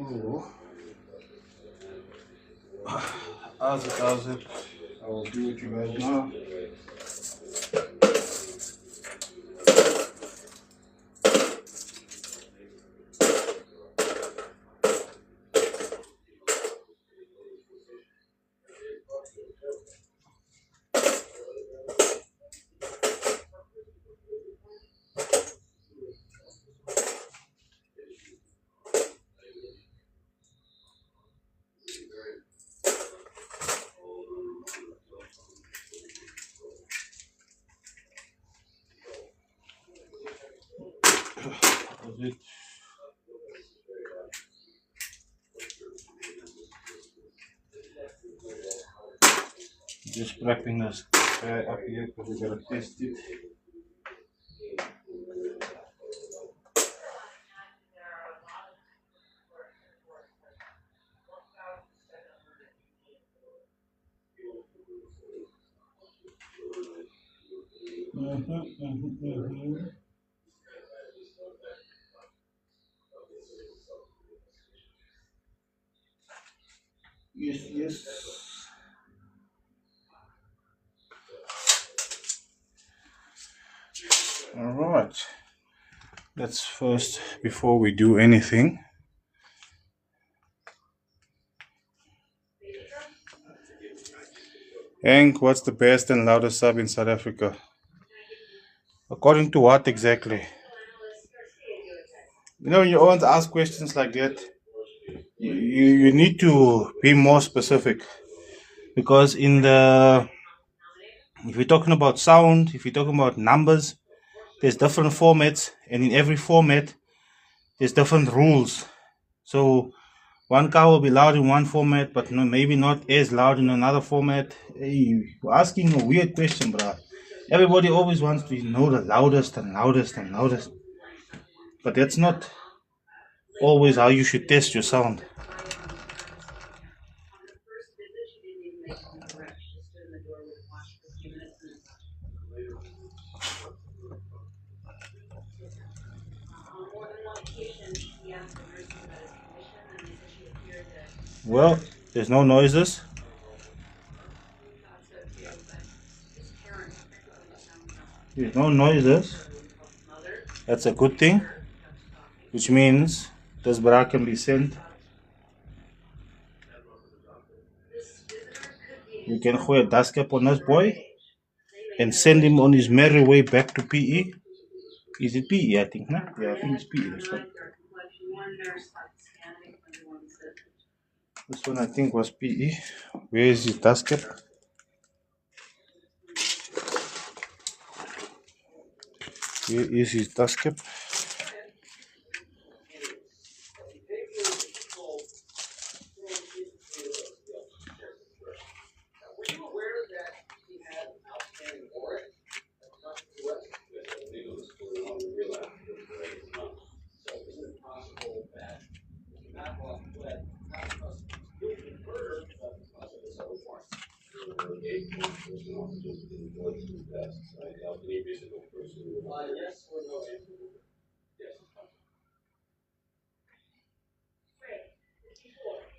Oh, how's it? I will do with you guys now. How's it? Just wrapping this guy up here because we gotta test it. Yes, yes. All right. Let's first, before we do anything, Hank, what's the best and loudest sub in South Africa? According to what exactly? You know, when you always ask questions like that, you need to be more specific because if you're talking about sound, if you're talking about numbers, there's different formats, and in every format, there's different rules. So one car will be loud in one format, but maybe not as loud in another format. Hey, you're asking a weird question, bro. Everybody always wants to know the loudest and loudest and loudest, but that's not always how you should test your sound. Well, there's no noises. There's no noises. That's a good thing, which means this bra can be sent. You can throw a dust cap on this boy and send him on his merry way back to PE. Is it PE? I think, no? Yeah, I think it's PE. This one I think was PE. Where is his dust cap? Where is his dust cap?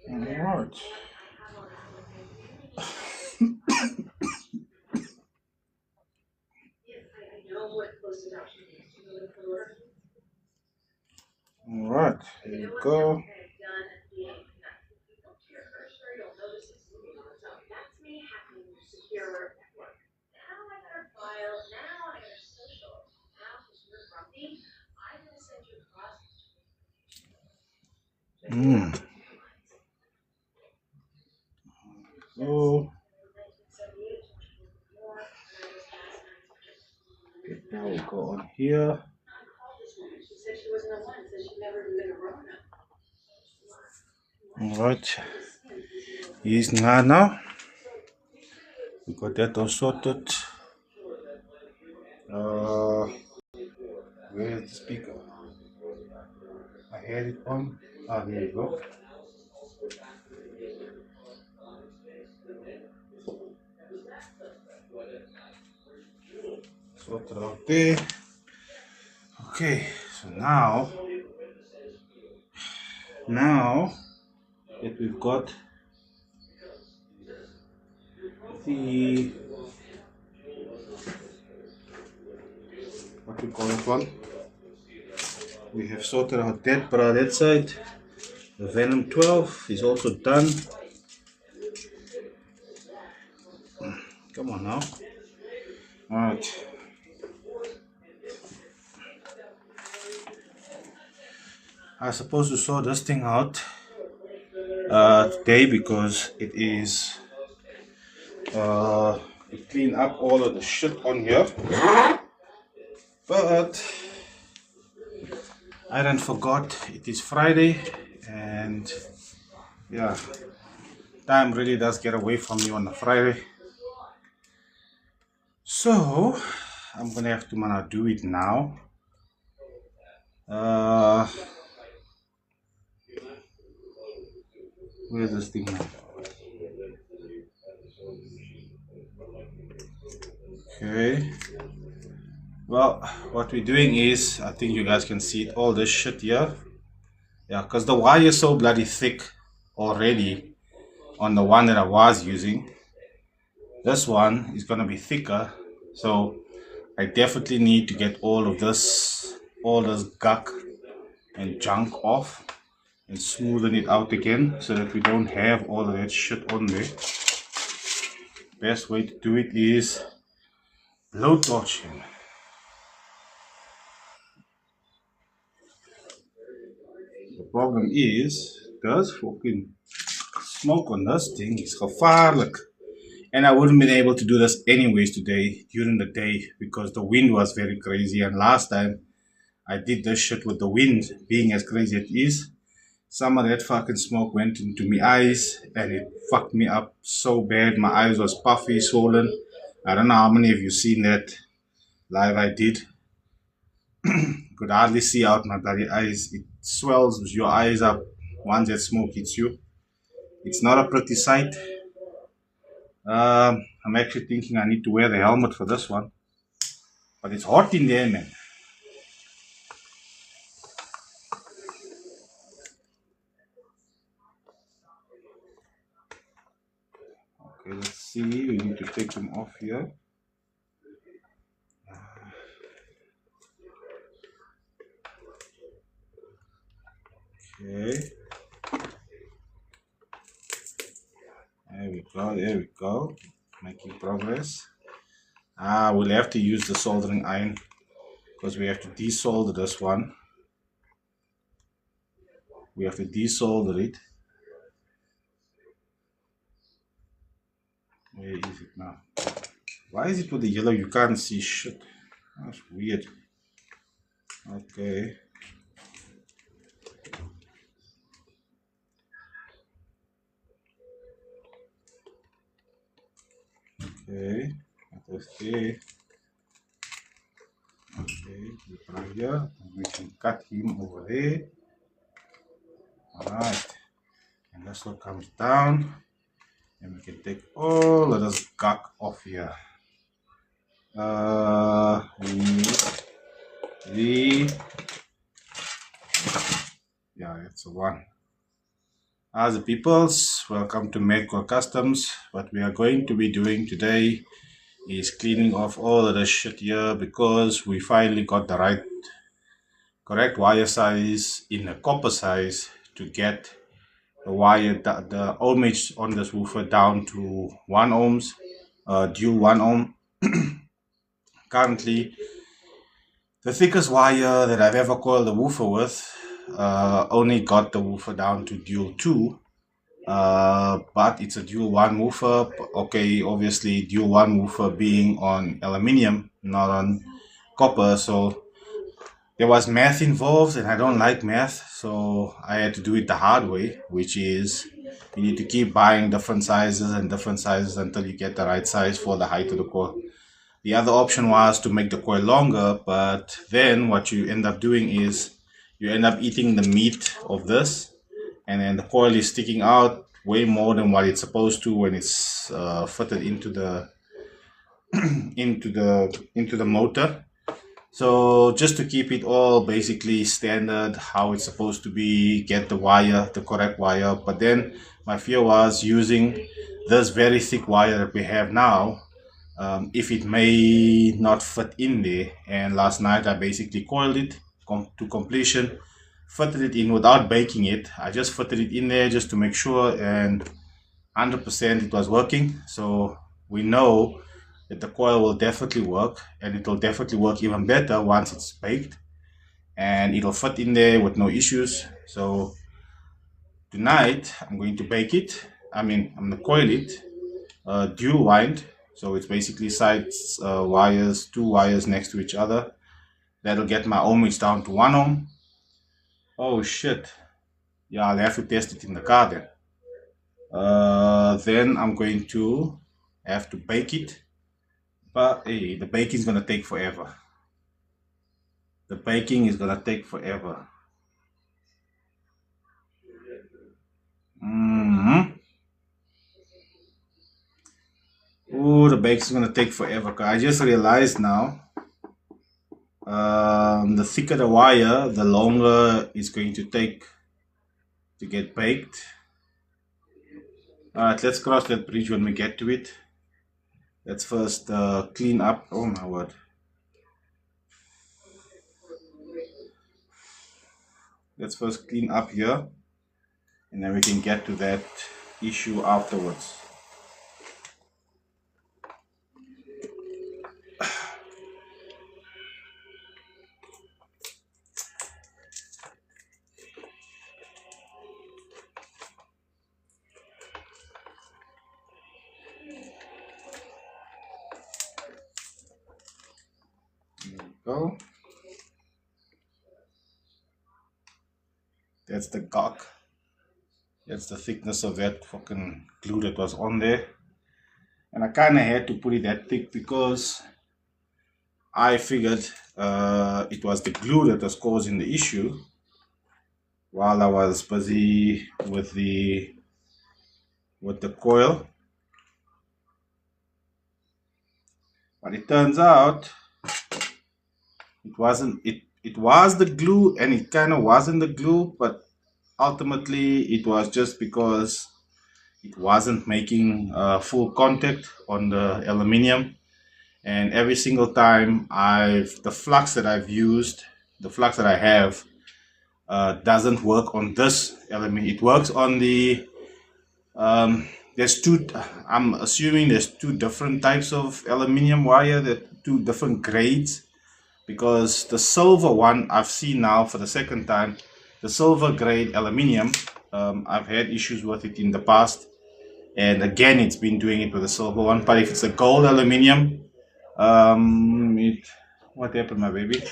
Alright. Alright, here you go. So now we go on here. Alright, here's Nana. We got that all sorted. Where is the speaker? I had it on. Ah, there you go. Sorted out there. Okay, so now Now that we've got the, what we call it one, we have sorted out that side. The Venom 12 is also done. Come on now. Alright. I was supposed to sort this thing out today because it is to clean up all of the shit on here. But I done forgot it is Friday, and yeah, time really does get away from you on a Friday. So I'm gonna have to do it now. Where's this thing now? Okay. Well, what we're doing is, I think you guys can see it, all this shit here. Yeah, because the wire is so bloody thick already on the one that I was using. This one is gonna be thicker, so I definitely need to get all this gunk and junk off and smoothen it out again so that we don't have all of that shit on there. Best way to do it is blowtorching. The problem is, this fucking smoke on this thing is gevaarlijk. And I wouldn't been able to do this anyways today during the day because the wind was very crazy, and last time I did this shit with the wind being as crazy as it is, some of that fucking smoke went into my eyes and it fucked me up so bad. My eyes was puffy, swollen. I don't know how many of you seen that live I did. Could hardly see out my bloody eyes. It swells your eyes up once that smoke hits you. It's not a pretty sight. I'm actually thinking I need to wear the helmet for this one. But it's hot in there, man. Okay, let's see. We need to take them off here. Okay. There we go. Making progress. We'll have to use the soldering iron because we have to desolder this one. We have to desolder it. Where is it now? Why is it with the yellow? You can't see shit. That's weird. Okay. Okay. That is there. Okay, right here. We can cut him over there. Alright. And this one comes down. And we can take all of this gunk off here. Yeah, it's a one. As the peoples, welcome to M.A.D Customs. What we are going to be doing today is cleaning off all of this shit here because we finally got the correct wire size in a copper size to get the wire, the ohmage on this woofer down to 1 ohms, dual 1 ohm. Currently, the thickest wire that I've ever coiled the woofer with only got the woofer down to dual 2, but it's a dual 1 woofer. Okay, obviously dual 1 woofer being on aluminium, not on copper, so there was math involved and I don't like math, so I had to do it the hard way, which is you need to keep buying different sizes until you get the right size for the height of the coil. The other option was to make the coil longer, but then what you end up doing is you end up eating the meat of this, and then the coil is sticking out way more than what it's supposed to when it's fitted into the into the motor. So just to keep it all basically standard, how it's supposed to be, get the wire, the correct wire. But then my fear was using this very thick wire that we have now, if it may not fit in there. And last night I basically coiled it to completion, fitted it in without baking it. I just fitted it in there just to make sure, and 100% it was working. So we know that the coil will definitely work, and it will definitely work even better once it's baked, and it'll fit in there with no issues. So tonight I'm going to bake it. I'm gonna coil it dual wind. So it's basically sides wires, two wires next to each other. That'll get my ohmage down to 1 ohm. Oh shit. Yeah, I'll have to test it in the car then. Then I'm going to have to bake it. But hey, the baking is gonna take forever. The baking is gonna take forever. Oh, the baking is gonna take forever. 'Cause I just realized now, the thicker the wire, the longer it's going to take to get baked. Alright, let's cross that bridge when we get to it. Let's first clean up. Oh my word. Let's first clean up here, and then we can get to that issue afterwards. Go. That's the gawk. That's the thickness of that fucking glue that was on there. And I kind of had to put it that thick because I figured it was the glue that was causing the issue while I was busy with the coil. But it turns out it wasn't. It was the glue, and it kind of wasn't the glue, but ultimately it was just because it wasn't making full contact on the aluminium. And every single time the flux that I've used, the flux that I have, doesn't work on this aluminium. It works on the there's two. I'm assuming there's two different types of aluminium wire, that two different grades. Because the silver one I've seen now for the second time, the silver grade aluminium, I've had issues with it in the past, and again it's been doing it with the silver one. But if it's a gold aluminium, what happened, my baby?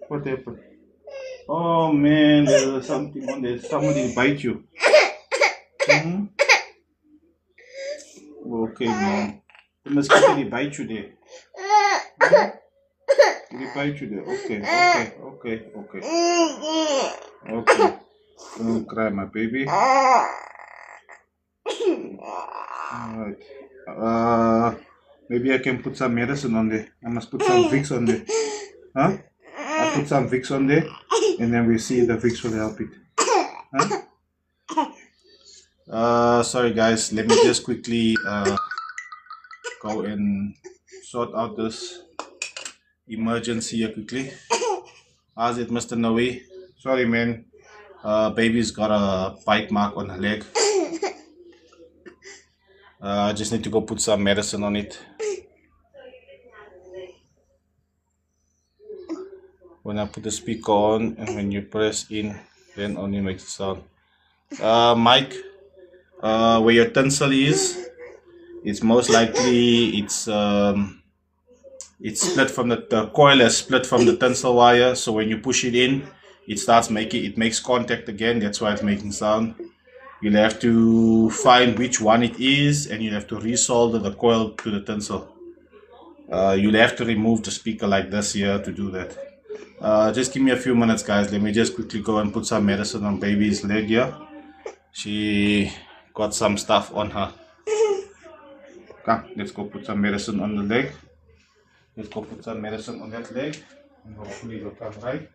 What happened? Oh man, there's something on there. Somebody bite you. Hmm? Okay, man. The mosquito they bite you there. They bite you there. Okay. Okay. Don't cry, my baby. Alright. Maybe I can put some medicine on there. I must put some Vicks on there. Huh? I put some Vicks on there, and then we see if the Vicks will help it. Huh? Sorry guys, let me just quickly go and sort out this emergency here quickly. How's it, Mr. Noe? Sorry man, baby's got a bite mark on her leg. I just need to go put some medicine on it. When I put the speaker on, and when you press in, then only makes a sound. Mike, where your tinsel is, it's most likely it's split from the coil is split from the tinsel wire. So when you push it in, it makes contact again. That's why it's making sound. You'll have to find which one it is, and you'll have to resolder the coil to the tinsel. You'll have to remove the speaker like this here to do that. Just give me a few minutes guys. Let me just quickly go and put some medicine on baby's leg here. She got some stuff on her. Come, let's go put some medicine on the leg. Let's go put some medicine on that leg and hopefully it'll come right.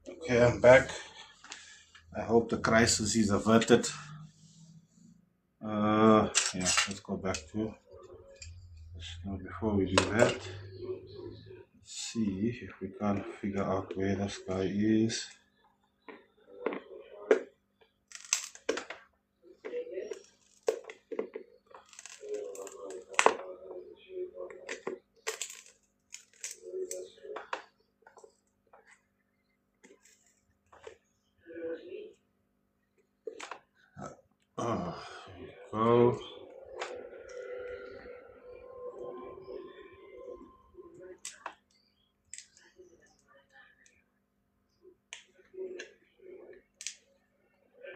Okay, I'm back. I hope the crisis is averted. Yeah, let's go back to. Now, before we do that, let's see if we can figure out where this guy is. Here we go.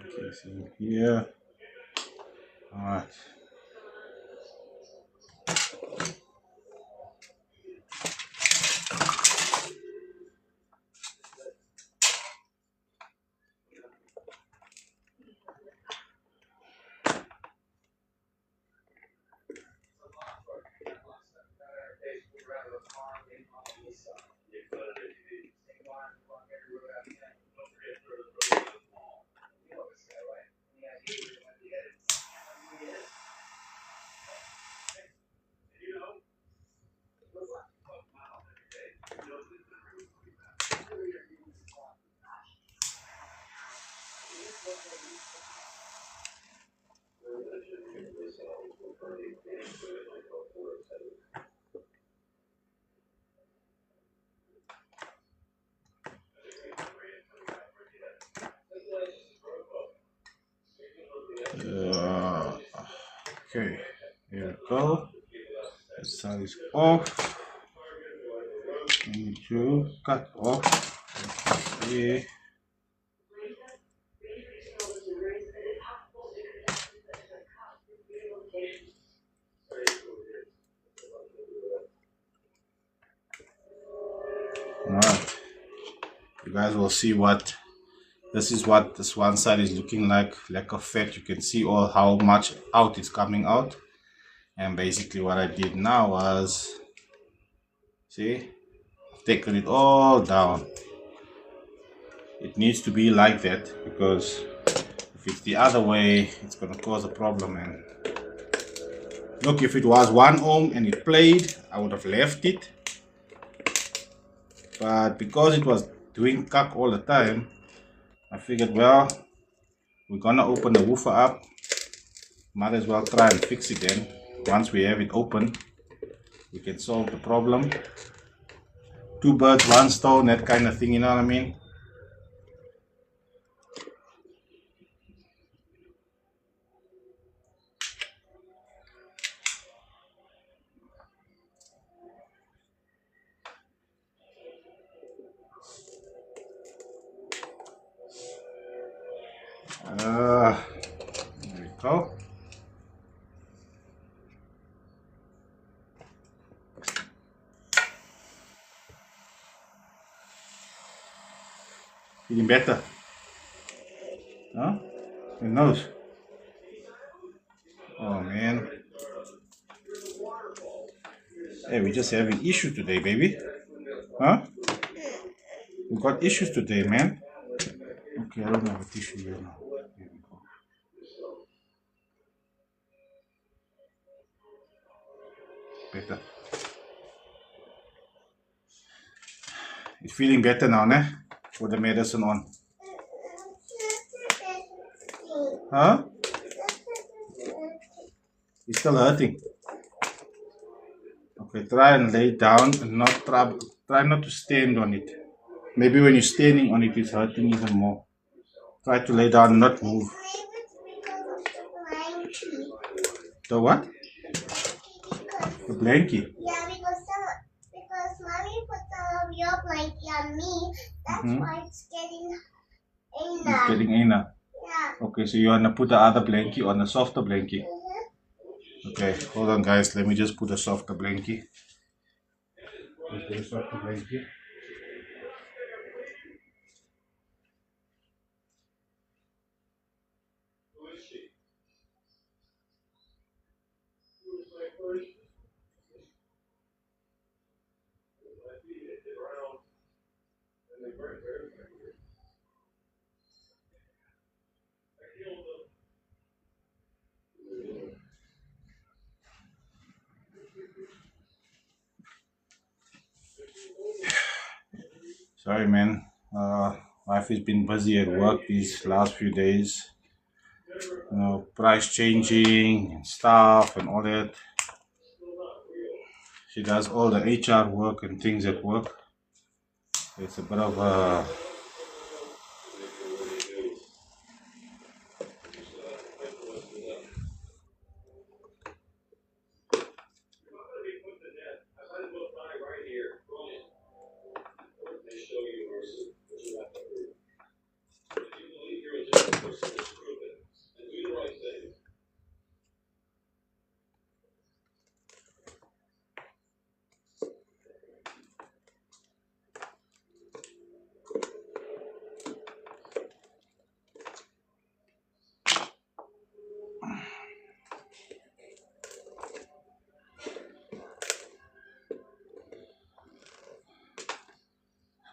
Okay, see here. Alright. Okay, here we go. The side is off. I need to cut off. Okay. Alright. You guys will see what this is, what this one side is looking like a fat. You can see all how much out is coming out. And basically what I did now was, see, taken it all down. It needs to be like that, because if it's the other way, it's gonna cause a problem. And look, if it was 1 ohm and it played, I would have left it. But because it was doing cuck all the time, I figured, well, we're gonna open the woofer up. Might as well try and fix it then. Once we have it open, we can solve the problem. 2 birds, 1 stone, that kind of thing, you know what I mean? Go. Feeling better? Huh? Your nose. Oh man. Hey, we just having issues today, baby. Huh? We got issues today, man. Okay, I don't have a tissue here now. Here we go. Better. It's feeling better now, ne? With the medicine on. Huh? It's still hurting. Okay, try and lay down and try not to stand on it. Maybe when you're standing on it, it's hurting even more. Try to lay down and not move. The what? The blankie. Yeah, because mommy put some of your blankie on me. That's why it's getting Anna. It's getting Anna. Yeah. Okay, so you want to put the other blankie on the softer blankie. Okay, hold on, guys. Let me just put a softer blankie. Let's put a softer blankie. Sorry, man. Life has been busy at work these last few days. You know, price changing and stuff and all that. She does all the HR work and things at work. It's a bit of a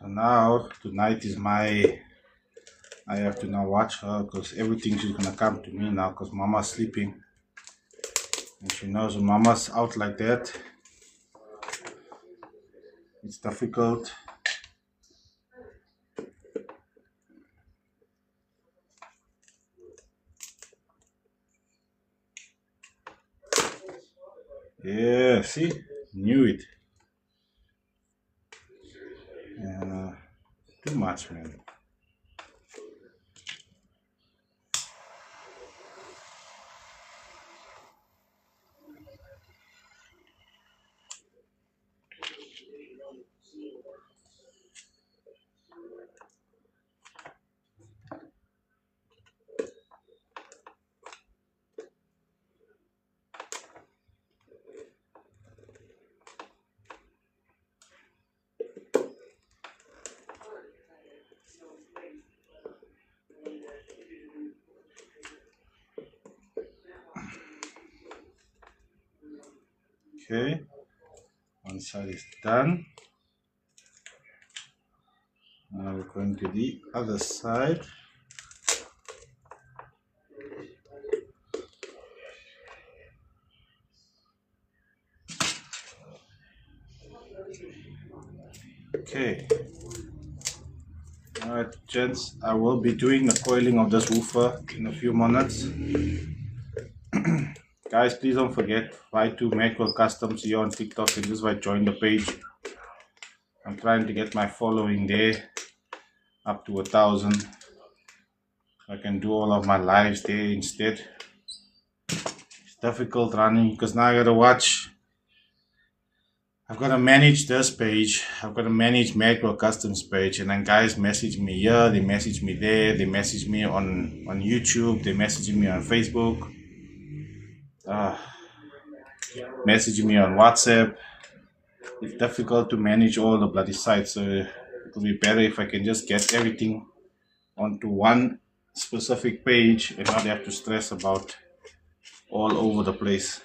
So now tonight is I have to now watch her because everything she's gonna come to me now because mama's sleeping. And she knows when mama's out like that, it's difficult. Yeah, see? Knew it. Too much, man. Okay, one side is done. Now we're going to the other side. Okay. Alright, gents, I will be doing the coiling of this woofer in a few minutes. Guys, please don't forget, Y2 Customs here on TikTok and just join the page. I'm trying to get my following there up to 1,000. I can do all of my lives there instead. It's difficult running because now I gotta watch. I've got to manage this page. I've got to manage M.A.D Customs page, and then guys message me here, they message me there, they message me on YouTube, they message me on Facebook. uh, messaging me on WhatsApp. It's difficult to manage all the bloody sites. So it would be better if I can just get everything onto one specific page and not have to stress about all over the place.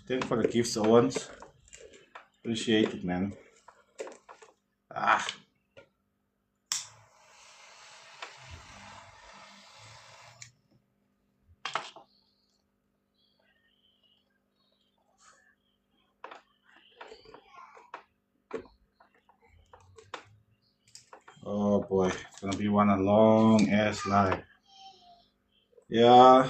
Thanks for the gifts, Owens. Appreciate it, man. Ah, oh boy, it's gonna be one a long ass live. Yeah.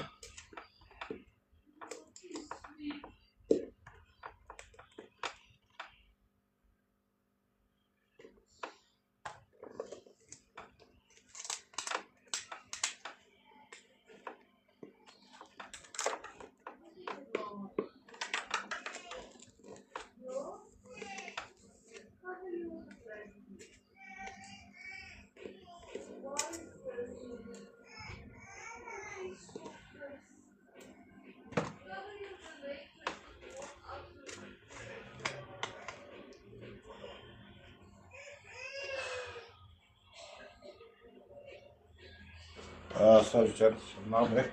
Sorry, chat. Now back.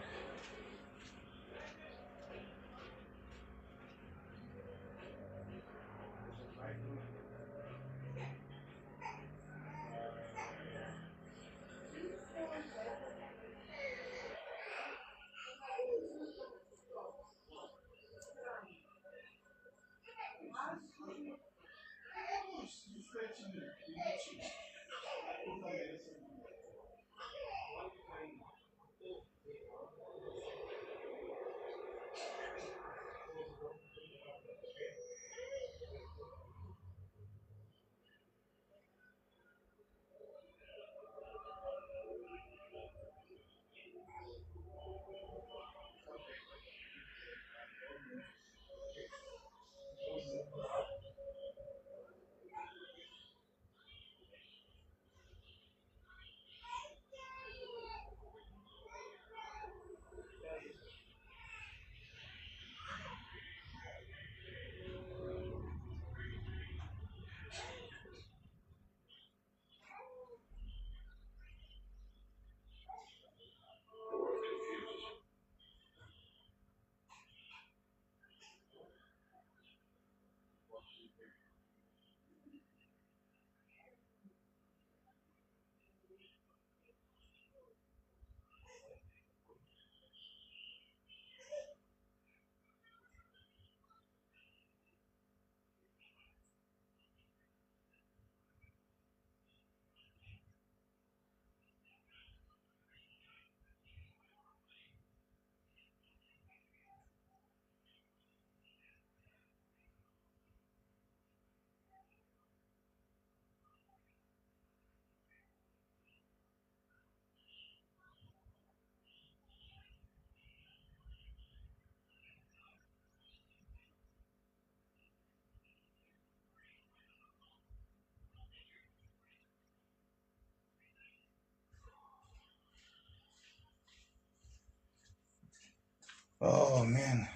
Oh man,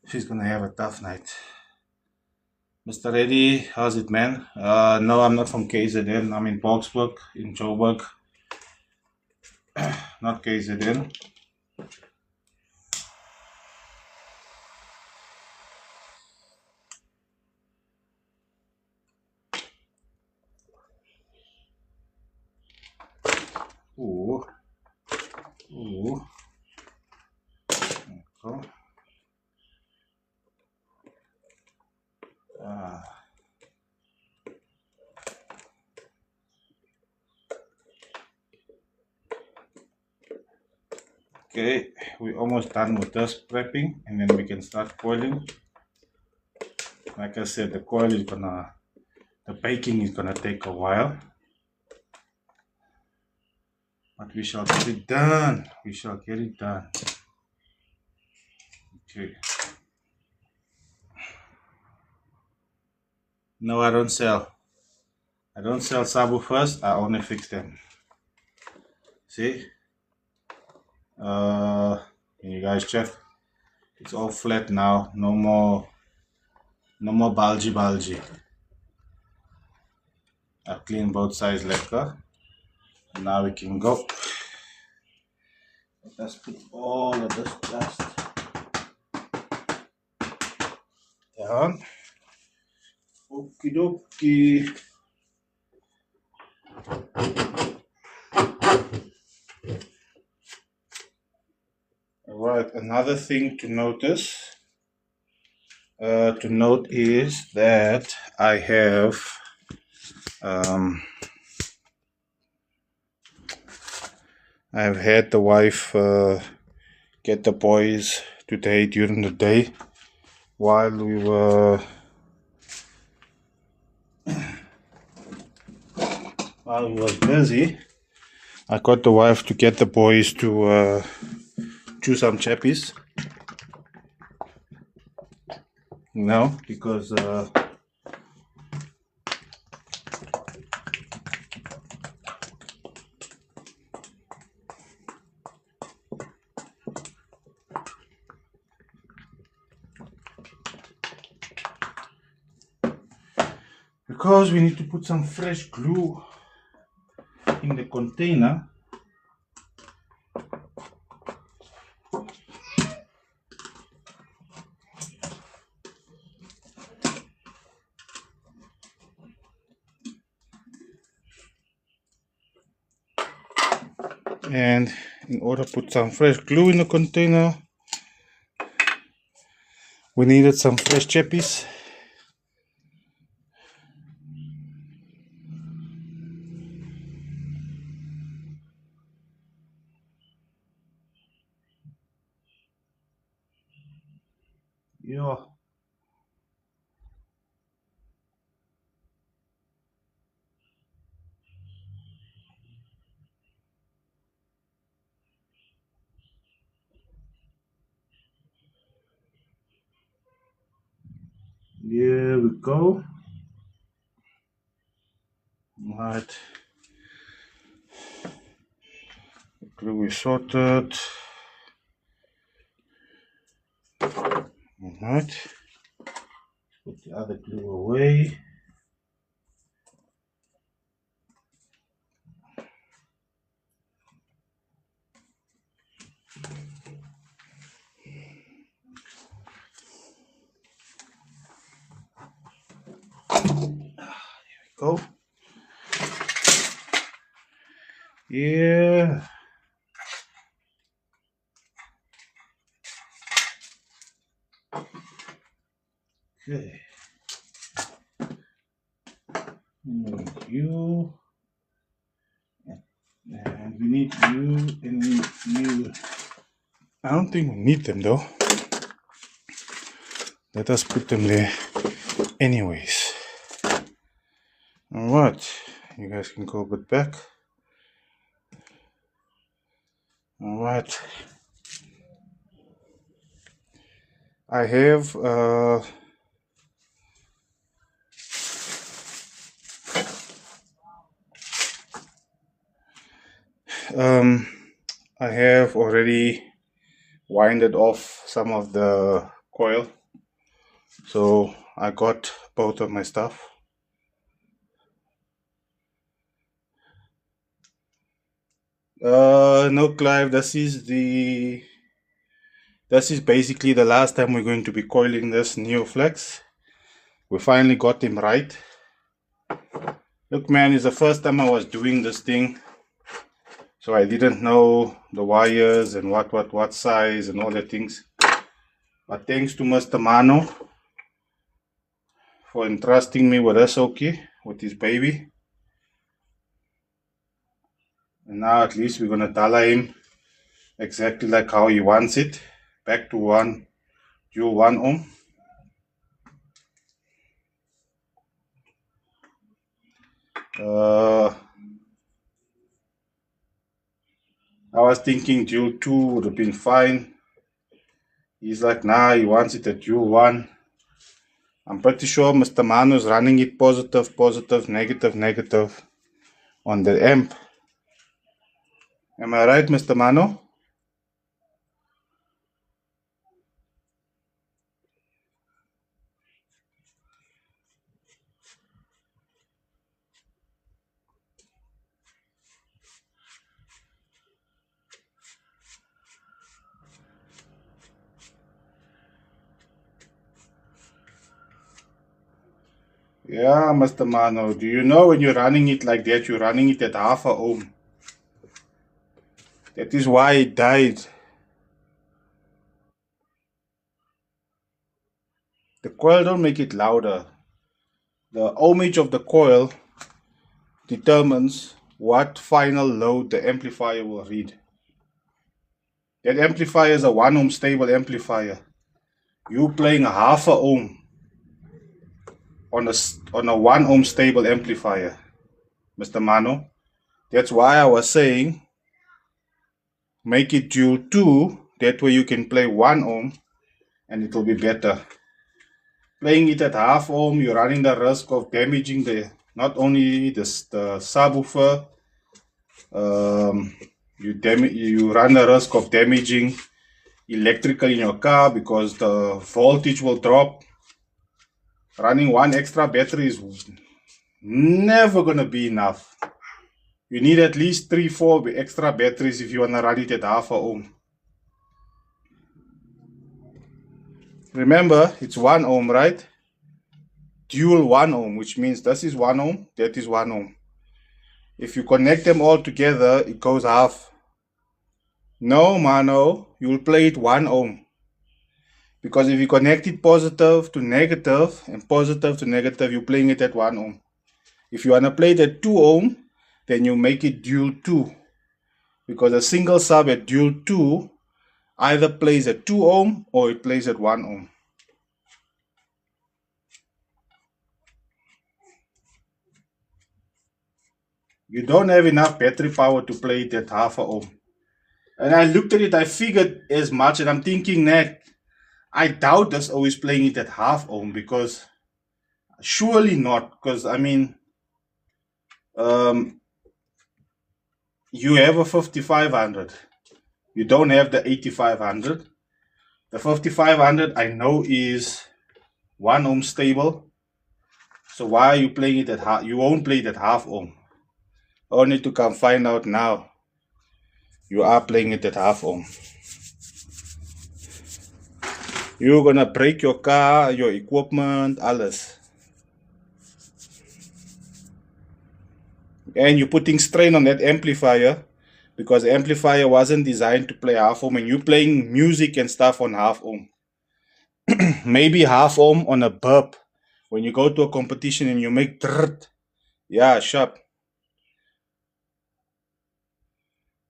she's gonna have a tough night. Mr. Reddy, how's it, man? No, I'm not from KZN. I'm in Boksburg, in Joburg, not KZN. Ooh, ooh. So, ah, Okay, we're almost done with this prepping, and then we can start coiling. Like I said, the baking is gonna take a while, but we shall get it done. We shall get it done. Okay. No, I don't sell. I don't sell subwoofers. I only fix them. See? Can you guys check? It's all flat now. No more bulgy. I've cleaned both sides lekker. Now we can go. Let's put all of this dust down. Okie dokie. Alright, another thing to note is that I have I've had the wife get the boys today during the day while we was busy. I got the wife to get the boys to chew some chappies. Because we need to put some fresh glue in the container. And in order to put some fresh glue in the container, we needed some fresh chappies. Yeah. Here we go. Right. The glue is sorted. Alright. Put the other glue away. Go. Yeah. Okay. You. And we need you and you. I don't think we need them though. Let us put them there anyways. Alright. You guys can go a bit back. Alright. I have already winded off some of the coil, so I got both of my stuff. No, Clive, this is basically the last time we're going to be coiling this neoflex. We finally got him right. Look, man, it's the first time I was doing this thing, so I didn't know the wires and what size and all the things. But thanks to Mr. Mano for entrusting me with this, with his baby. And now at least we're gonna tell him exactly like how he wants it. Back to dual 1 ohm. I was thinking dual 2 would have been fine. He's like, nah, he wants it at dual 1. I'm pretty sure Mr. Manu is running it positive, positive, negative, negative on the amp. Am I right, Mr. Manu? Yeah, Mr. Mano. Do you know when you're running it like that, you're running it at half a ohm? That is why it died. The coil don't make it louder. The ohmage of the coil determines what final load the amplifier will read. That amplifier is a 1 ohm stable amplifier. You playing a half a ohm on a 1 ohm stable amplifier, Mr. Mano. That's why I was saying make it dual 2. That way you can play 1 ohm and it will be better. Playing it at half ohm, you're running the risk of damaging not only the subwoofer, you run the risk of damaging electrical in your car because the voltage will drop. Running one extra battery is never gonna be enough. You need at least 3-4 extra batteries if you wanna run it at half a ohm. Remember, it's 1 ohm, right? Dual 1 ohm, which means this is 1 ohm, that is 1 ohm. If you connect them all together, it goes half. No, Mano, you'll play it 1 ohm. Because if you connect it positive to negative and positive to negative, you're playing it at 1 ohm. If you want to play it at 2 ohm, then you make it dual 2. Because a single sub at dual 2 either plays at 2 ohm or it plays at 1 ohm. You don't have enough battery power to play it at half a ohm. And I looked at it, I figured as much, and I'm thinking that I doubt that's always playing it at half ohm because surely not. Because I mean, you have a 5500. You don't have the 8500. The 5500 I know is 1 ohm stable. So why are you playing it at half? You won't play it at half ohm. Only to come find out now. You are playing it at half ohm. You're gonna break your car, your equipment, alles. And you're putting strain on that amplifier because the amplifier wasn't designed to play half ohm and you're playing music and stuff on half ohm. Maybe half ohm on a burp. When you go to a competition and you make trrrt. Yeah, sharp.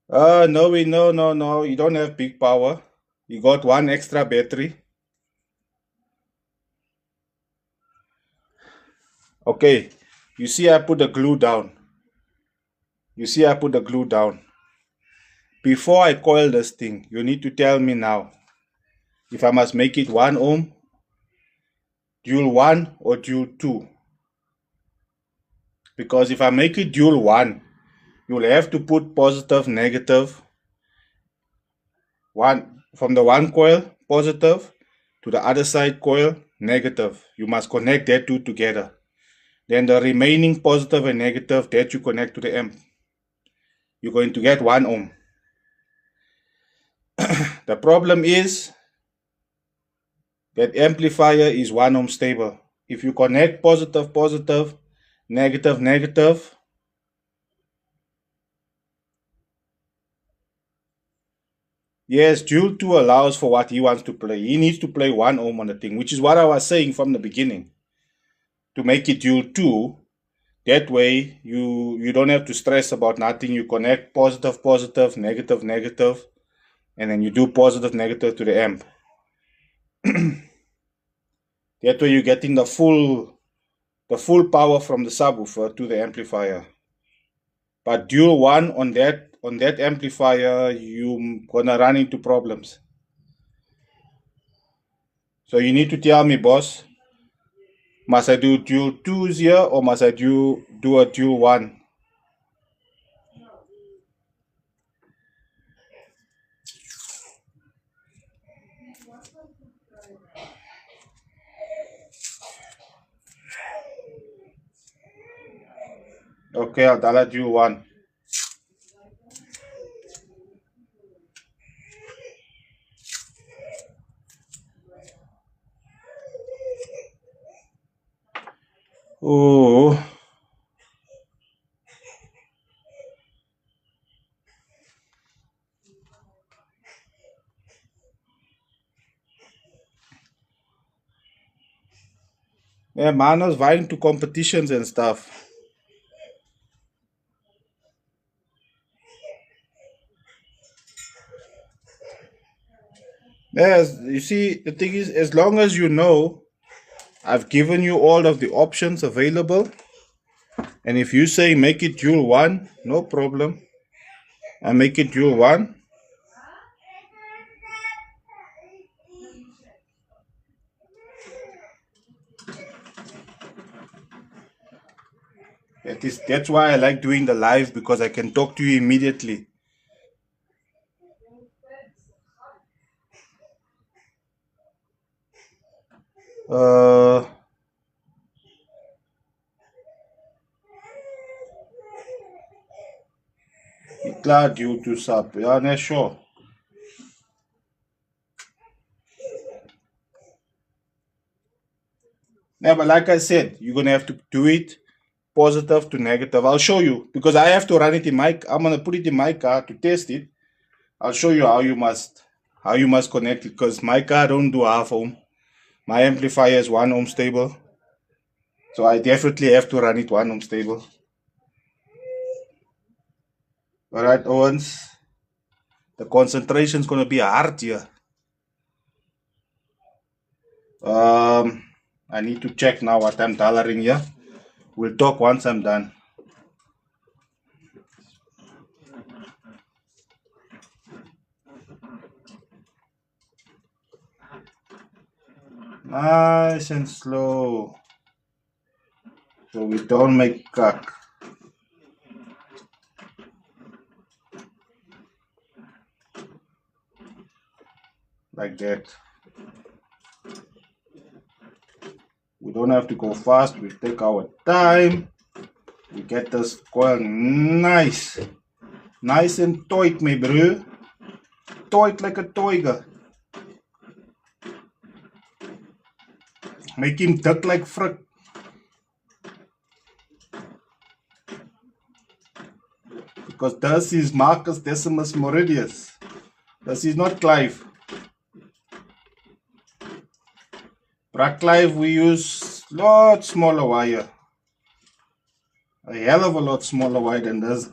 No, no. You don't have big power. You got one extra battery. Okay, you see I put the glue down. Before I coil this thing, you need to tell me now if I must make it 1 ohm, dual 1 or dual 2. Because if I make it dual 1, you'll have to put positive, negative, one from the one coil, positive, to the other side coil, negative. You must connect that two together. Then the remaining positive and negative that you connect to the amp. You're going to get 1 ohm. The problem is that amplifier is 1 ohm stable. If you connect positive, positive, negative, negative, yes, dual 2 allows for what he wants to play. He needs to play 1 ohm on the thing, which is what I was saying from the beginning. To make it dual 2, that way you don't have to stress about nothing. You connect positive, positive, negative, negative. and then you do positive, negative to the amp. That way you're getting the full power from the subwoofer to the amplifier. But dual 1 on that amplifier, you're gonna run into problems. So you need to tell me, boss, must I do dual 2s here or must I do a dual 1? Okay, I'll tell dual 1. Oh. Yeah, man, I was vying to competitions and stuff. Yes, you see, the thing is, as long as you know, I've given you all of the options available. And if you say make it dual 1, no problem. I make it dual 1. That's why I like doing the live, because I can talk to you immediately. Klaar due to sub. Yeah, no, sure. Yeah, but like I said, you're gonna have to do it positive to negative. I'll show you, because I have to run it in my. I'm gonna put it in my car to test it. I'll show you how you must connect it, because my car don't do half ohm. My amplifier is 1 ohm stable, so I definitely have to run it 1 ohm stable. All right, Owens. The concentration is gonna be hard here. I need to check now what I'm dollaring here. We'll talk once I'm done. Nice and slow, so we don't make crack. Like that. We don't have to go fast. We take our time. We get this coil nice and tight, my bro. Tight like a tiger. Make him duck like frick. Because this is Marcus Decimus Meridius. This is not Clive. For Clive we use lot smaller wire. A hell of a lot smaller wire than this.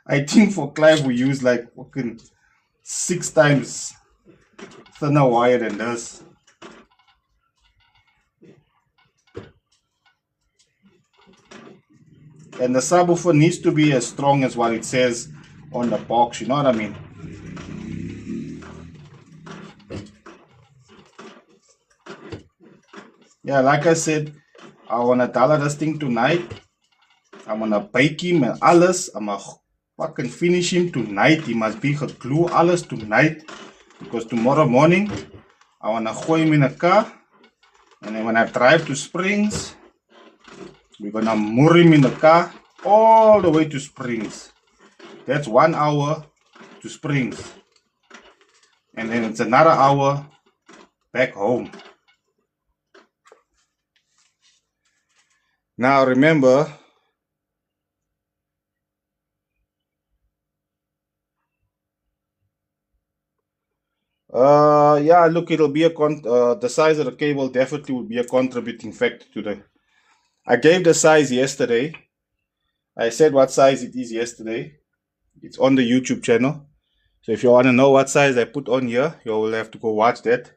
I think for Clive we use like fucking 6 times thinner wire than this. And the subwoofer needs to be as strong as what it says on the box, you know what I mean? Yeah, like I said, I wanna dollar this thing tonight. I'm gonna bake him and alles. I'm gonna fucking finish him tonight. He must be glue alles tonight. Because tomorrow morning, I wanna gooi him in a car. And then when I drive to Springs, we're gonna moor him in the car all the way to Springs. That's 1 hour to Springs. And then it's another hour back home. Now remember, yeah, look, it'll be the size of the cable definitely will be a contributing factor to the. I gave the size yesterday. I said what size it is yesterday. It's on the YouTube channel. So if you want to know what size I put on here, you will have to go watch that.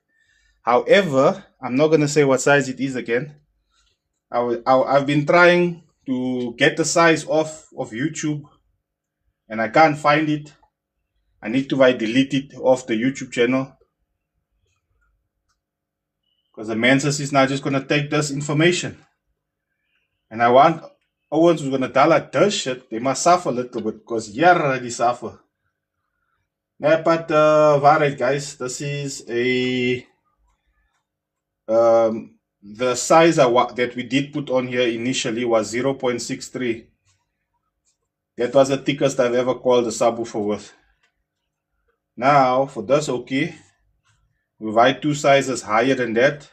However, I'm not going to say what size it is again. I've been trying to get the size off of YouTube and I can't find it. I need to delete it off the YouTube channel because the Menses is now just going to take this information. And I want Owens who's going to tell like this shit, they must suffer a little bit because here already suffer. Yeah, but alright guys, this is a the size that we did put on here initially was 0.63. That was the thickest I've ever coiled a subwoofer with. Now for this, okay, we write two sizes higher than that,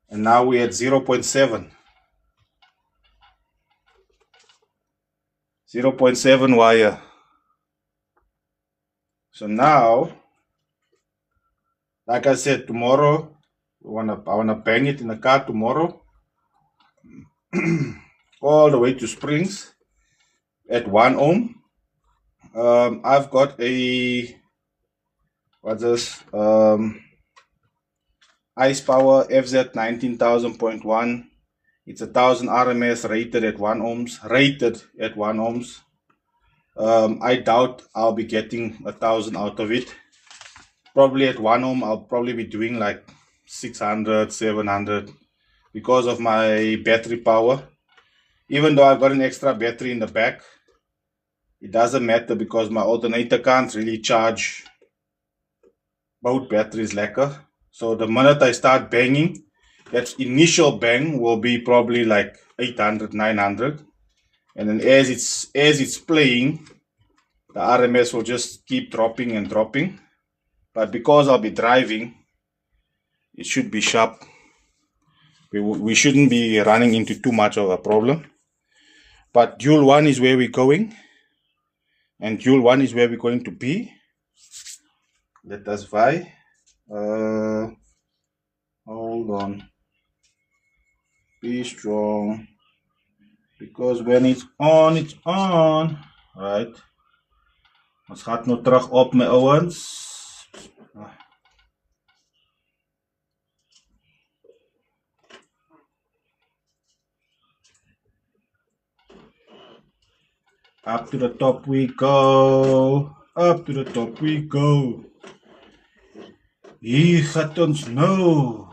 and now we're at 0.7. 0.7 wire. So now, like I said, tomorrow I wanna bang it in the car tomorrow, all the way to Springs at 1 ohm. I've got a what's this? Ice Power FZ 19,000.1. It's 1,000 RMS rated at 1 ohms. Rated at 1 ohms. I doubt I'll be getting 1,000 out of it. Probably at 1 ohm, I'll probably be doing like 600, 700 because of my battery power. Even though I've got an extra battery in the back, it doesn't matter because my alternator can't really charge both batteries lekker. So the minute I start banging, that initial bang will be probably like 800, 900. And then as it's playing, the RMS will just keep dropping and dropping. But because I'll be driving, it should be sharp. We shouldn't be running into too much of a problem. But dual 1 is where we're going. And dual 1 is where we're going to be. Let us vie. Hold on. Be strong. Because when it's on, it's on. Right. Ons gaat nou terug op my ouens. Up to the top we go. Up to the top we go. Hier gaat ons nou.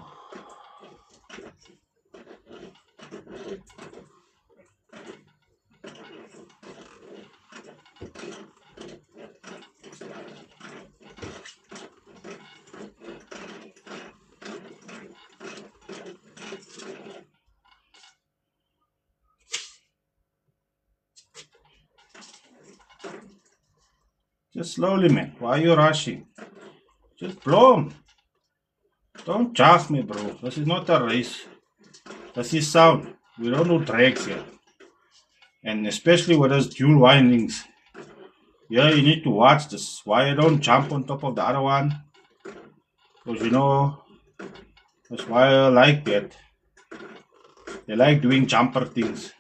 Just slowly, man. Why are you rushing? Just blow 'em. Don't judge me, bro. This is not a race. This is sound. We don't do drags here. And especially with those dual windings. Yeah, you need to watch this. Why you don't jump on top of the other one? Because you know, that's why I like that. They like doing jumper things.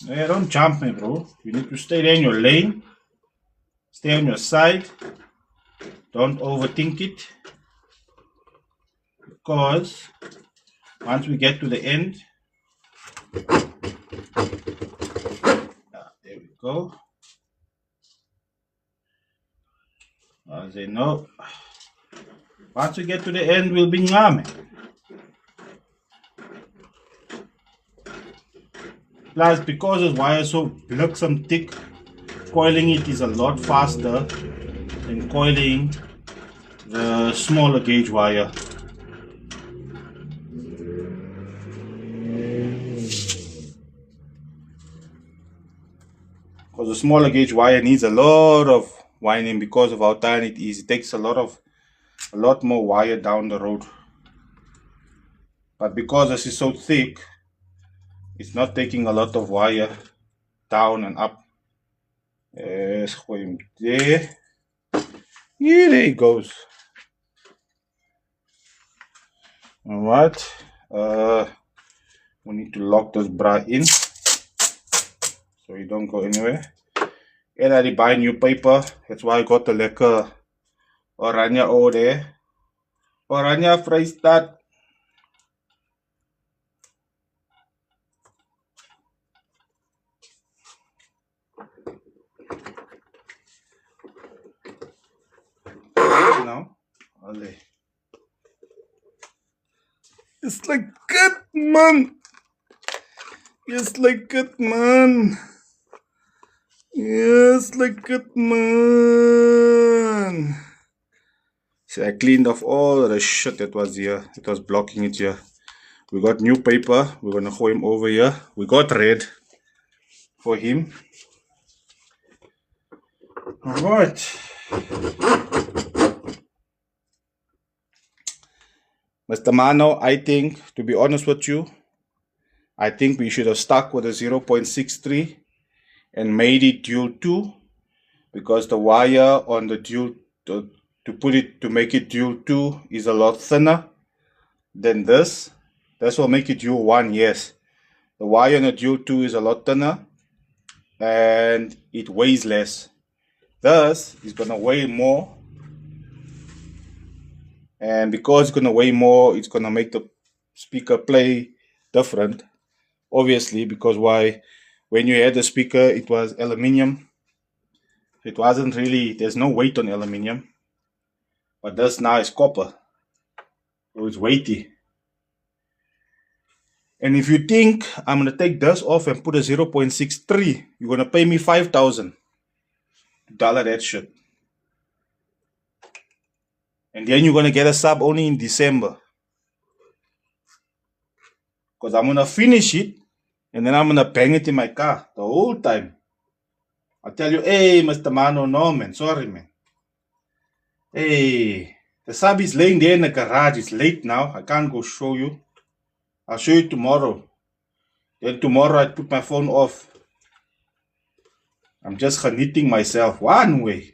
Yeah, don't jump me, bro. You need to stay there in your lane. Stay on your side. Don't overthink it. Because once we get to the end, there we go. As they know, once we get to the end, we'll be ngame. Plus, because this wire is so bliksem thick, coiling it is a lot faster than coiling the smaller gauge wire. Because the smaller gauge wire needs a lot of winding because of how tiny it is. It takes a lot more wire down the road. But because this is so thick, it's not taking a lot of wire down and up. Yes, there. Yeah, there it goes. Alright. We need to lock this bra in. so you don't go anywhere. And I buy new paper. That's why I got the lekker oranje over there. Oranje Vrystaat. Now, allee. It's like good, man. It's like good, man. Yes, like it, man. So I cleaned off all the shit that was here. It was blocking it here. We got new paper. We're gonna throw him over here. We got red for him. Alright. Mr. Mano, I think, to be honest with you, I think we should have stuck with a 0.63 and made it dual 2, because the wire on the dual to make it dual 2 is a lot thinner than this. This will make it dual 1, yes. The wire on the dual 2 is a lot thinner and it weighs less. This is gonna weigh more, and because it's gonna weigh more, it's gonna make the speaker play different. Obviously, because why? When you had the speaker, it was aluminium. It wasn't really, there's no weight on aluminium. But this now is copper. So it's weighty. And if you think I'm going to take this off and put a 0.63, you're going to pay me $5,000 to dollar that shit. And then you're going to get a sub only in December. Because I'm going to finish it and then I'm going to bang it in my car the whole time. I'll tell you, hey, Mr. Mano, no, man. Sorry, man. Hey, the sub is laying there in the garage. It's late now. I can't go show you. I'll show you tomorrow. Then tomorrow I put my phone off. I'm just knitting myself one way.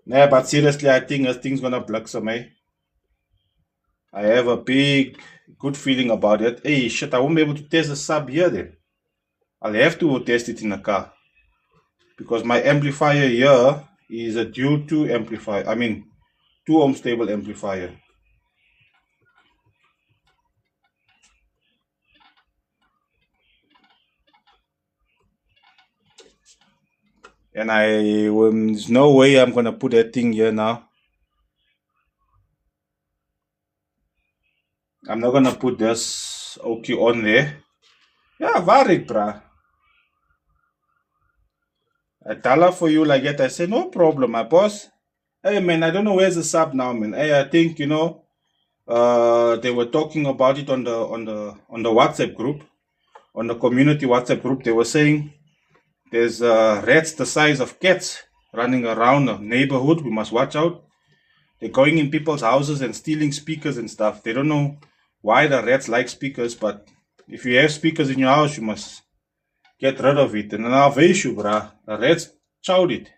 Nah, but seriously, I think this thing's gonna bliksem, eh? I have a good feeling about it. Hey, shit, I won't be able to test the sub here then. I'll have to test it in the car. Because my amplifier here is a dual 2 amplifier. I mean, 2 ohm stable amplifier. And there's no way I'm gonna put that thing here now. I'm not gonna put this OK on there. Yeah, varig, bruh. I tell her for you like that. I say, no problem, my boss. Hey, man, I don't know where's the sub now, man. Hey, I think, you know, they were talking about it on the WhatsApp group, on the community WhatsApp group. They were saying there's rats the size of cats running around the neighborhood. We must watch out. They're going in people's houses and stealing speakers and stuff. They don't know why the rats like speakers, but if you have speakers in your house, you must get rid of it. And now, you, bruh, the rats chowed it.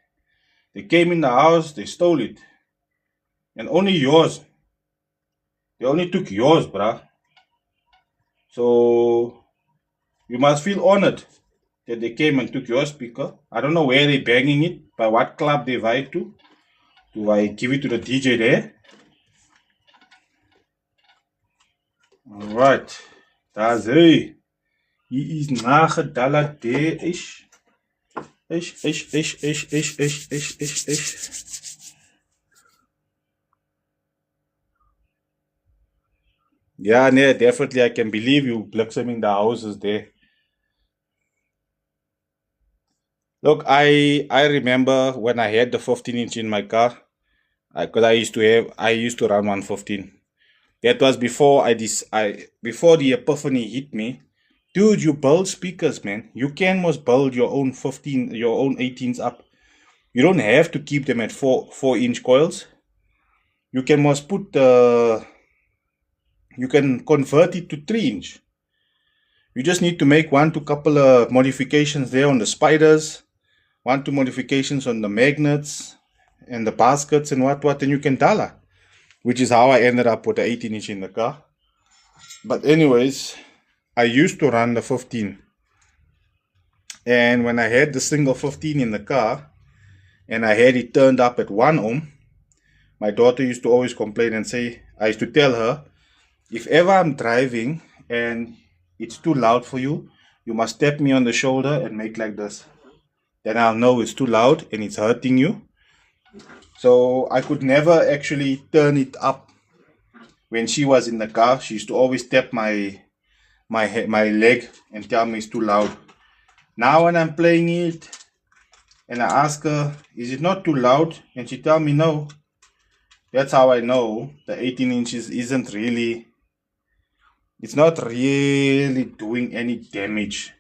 They came in the house, they stole it. And only yours. They only took yours, bruh. So, you must feel honored that they came and took your speaker. I don't know where they're banging it, by what club they buy it to. Do I give it to the DJ there? Alright. That's hey. He is nagedala there. Ish. Yeah, nee, definitely I can believe you blikseming the houses there. Look, I remember when I had the 15-inch in my car, because I used to run 115. That was before before the epiphany hit me. Dude, you build speakers, man. You can must build your own 18s up. You don't have to keep them at 4-inch coils. You can must put you can convert it to 3-inch. You just need to make 1-2 couple of modifications there on the spiders, 1-2 modifications on the magnets, and the baskets and what, then you can dollar, which is how I ended up with the 18-inch in the car. But anyways, I used to run the 15. And when I had the single 15 in the car, and I had it turned up at 1 ohm, my daughter used to always complain and say, I used to tell her, if ever I'm driving and it's too loud for you, you must tap me on the shoulder and make like this. Then I'll know it's too loud and it's hurting you. So I could never actually turn it up when she was in the car. She used to always tap my leg and tell me it's too loud. Now when I'm playing it and I ask her, is it not too loud? And she tell me no. That's how I know the 18 inches isn't really, it's not really doing any damage.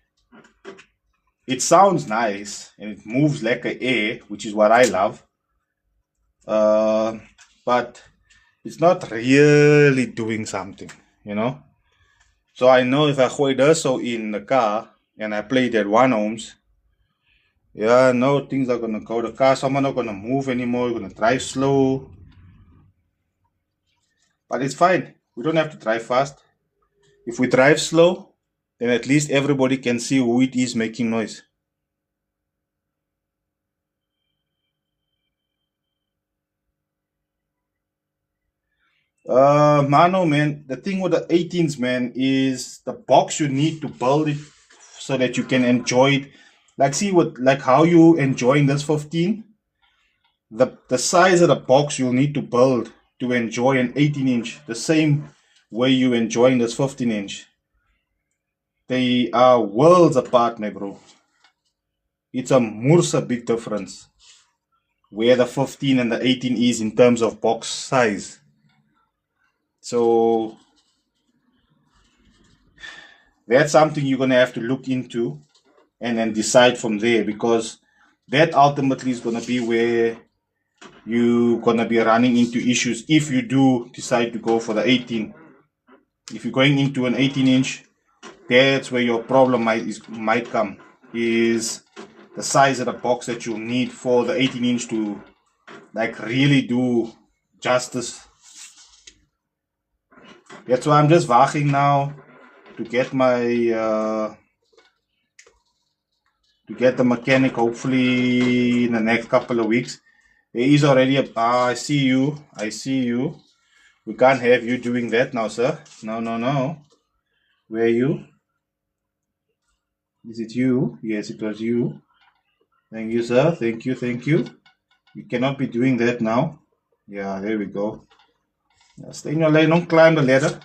It sounds nice and it moves like an air, which is what I love. But it's not really doing something, you know. So I know if I gooi this so in the car and I play it at 1 ohms, yeah, no, things are gonna go. The car, someone not gonna move anymore. You're gonna drive slow, but it's fine. We don't have to drive fast. If we drive slow, then at least everybody can see who it is making noise. Mano, man, the thing with the 18s, man, is the box you need to build it so that you can enjoy it. Like, see what, like how you enjoying this 15? The size of the box you'll need to build to enjoy an 18-inch, the same way you enjoying this 15-inch. They are worlds apart, my bro. It's a mursa big difference where the 15 and the 18 is in terms of box size. So that's something you're gonna have to look into and then decide from there, because that ultimately is gonna be where you're gonna be running into issues if you do decide to go for the 18. If you're going into an 18-inch, that's where your problem might come, is the size of the box that you need for the 18-inch to like really do justice. That's why I'm just waging now to get my to get the mechanic hopefully in the next couple of weeks. There is already a I see you. We can't have you doing that now, sir. No. Where are you? Is it you? Yes, it was you. Thank you, sir. Thank you. You cannot be doing that now. Yeah, there we go. Now stay in your lane. Don't climb the ladder.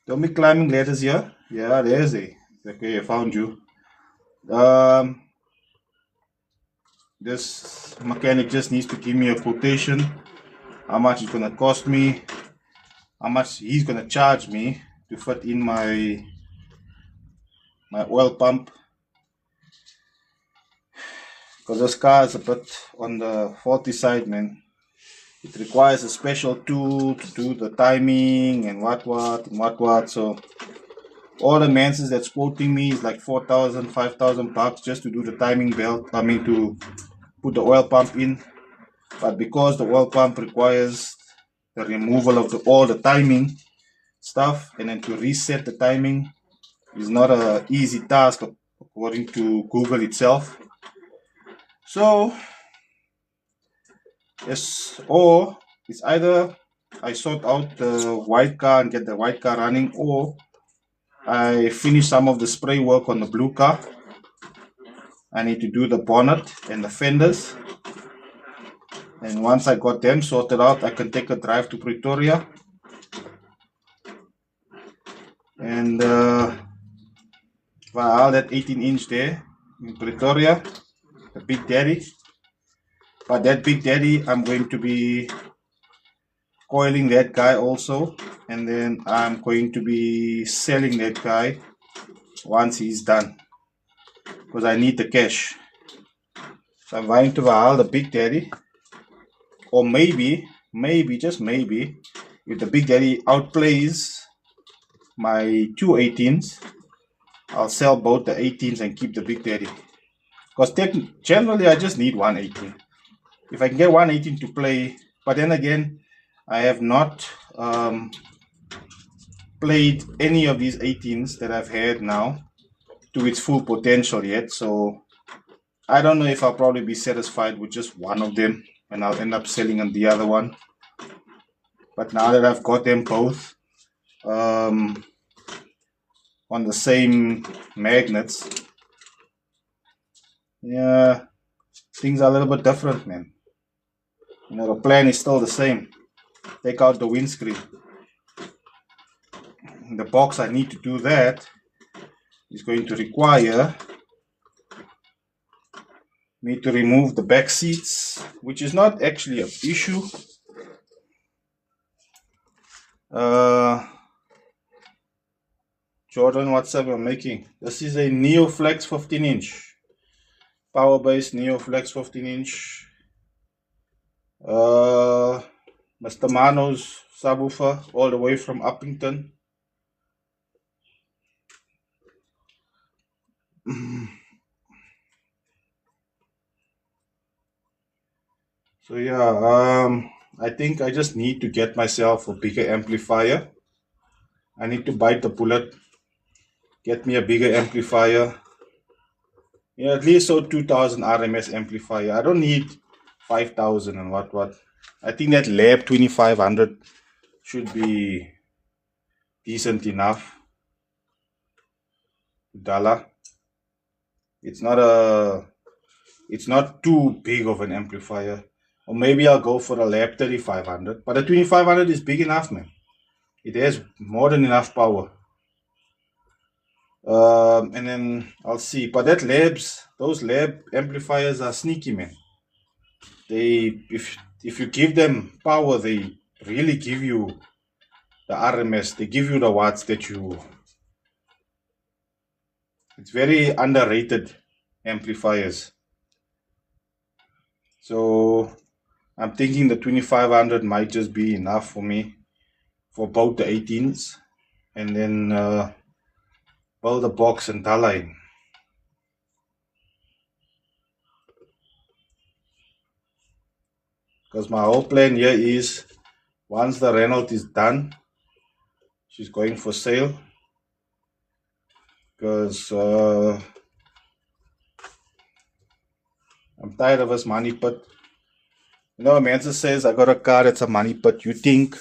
Don't be climbing ladders here. Yeah, there's a. Okay, I found you. This mechanic just needs to give me a quotation. How much it's gonna cost me. How much he's gonna charge me to fit in my oil pump. Because this car is a bit on the faulty side, man. It requires a special tool to do the timing and what. So all the manses that's quoting me is like 4,000, 5,000 bucks just to do the timing belt. I mean, to put the oil pump in. But because the oil pump requires the removal of all the timing stuff, and then to reset the timing is not an easy task according to Google itself. So yes, or it's either I sort out the white car and get the white car running, or I finish some of the spray work on the blue car. I need to do the bonnet and the fenders, and once I got them sorted out, I can take a drive to Pretoria and all that 18-inch there in Pretoria, the Big Daddy. But that Big Daddy, I'm going to be coiling that guy also, and then I'm going to be selling that guy once he's done, because I need the cash. So I'm going to buy the Big Daddy, or maybe, just maybe, if the Big Daddy outplays my two 18s, I'll sell both the 18s and keep the Big Daddy. Because generally I just need one 18. if I can get 118 to play, but then again, I have not played any of these 18s that I've had now to its full potential yet. So I don't know if I'll probably be satisfied with just one of them and I'll end up selling on the other one. But now that I've got them both on the same magnets, yeah, things are a little bit different, man. You know, the plan is still the same. Take out the windscreen. In the box I need to do that is going to require me to remove the back seats, which is not actually an issue. Jordan, what's up? I'm making. This is a neoflex 15-inch. Powerbass neoflex 15-inch. Mr. Mano's subwoofer all the way from Uppington. So yeah, I think I just need to get myself a bigger amplifier. I need to bite the bullet, get me a bigger amplifier. Yeah, at least so 2000 RMS amplifier. I don't need 5000 and what. I think that Lab 2500 should be decent enough. Dollar. It's not too big of an amplifier. Or maybe I'll go for a Lab 3500. But the 2500 is big enough, man. It has more than enough power. And then I'll see. But those lab amplifiers are sneaky, man. If you give them power, they really give you the RMS. They give you the watts that you. It's very underrated amplifiers. So I'm thinking the 2500 might just be enough for me for both the 18s, and then build the box and line. Because my whole plan here is once the Renault is done, she's going for sale. Because I'm tired of this money pit. You know, Manson says I got a car that's a money pit. You think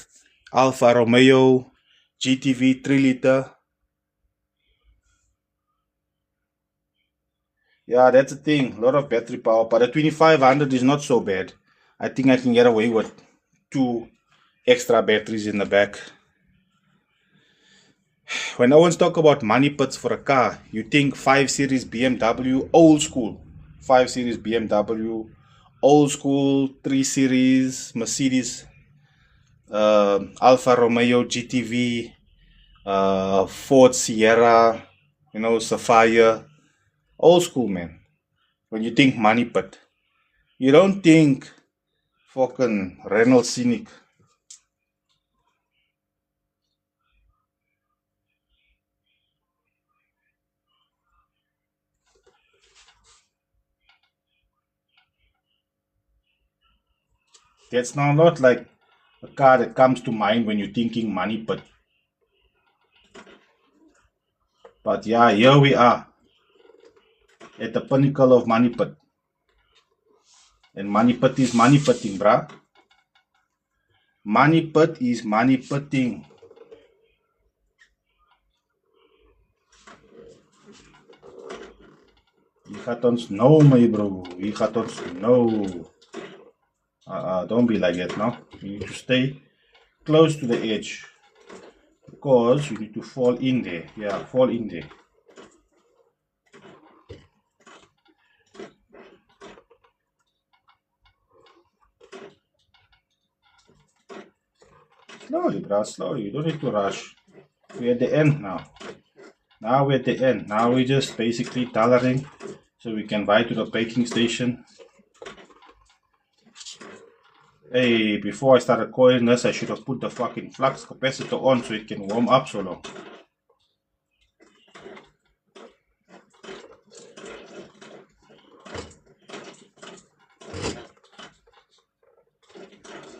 Alfa Romeo GTV 3 liter? Yeah, that's the thing. A lot of battery power, but the 2500 is not so bad. I think I can get away with 2 extra batteries in the back. When no one's talk about money pits for a car, you think 5 Series BMW, old school. 5 Series BMW, old school, 3 Series Mercedes, Alfa Romeo GTV, Ford Sierra, Sapphire, old school, man. When you think money pit, you don't think fucking Renault Scenic. That's now not like a car that comes to mind when you're thinking money pit. But yeah, here we are at the pinnacle of money pit. And money pit is money pitting, bruh. Money pit is money pitting. Je gaat ons know, my bro. Je gaat ons know. Don't be like that now. You need to stay close to the edge. Because you need to fall in there. Yeah, fall in there. Slowly, bro, slowly. You don't need to rush. We're at the end now. Now we're at the end. Now we're just basically tailoring so we can ride to the baking station. Hey, before I started coiling this, I should have put the fucking flux capacitor on so it can warm up so long.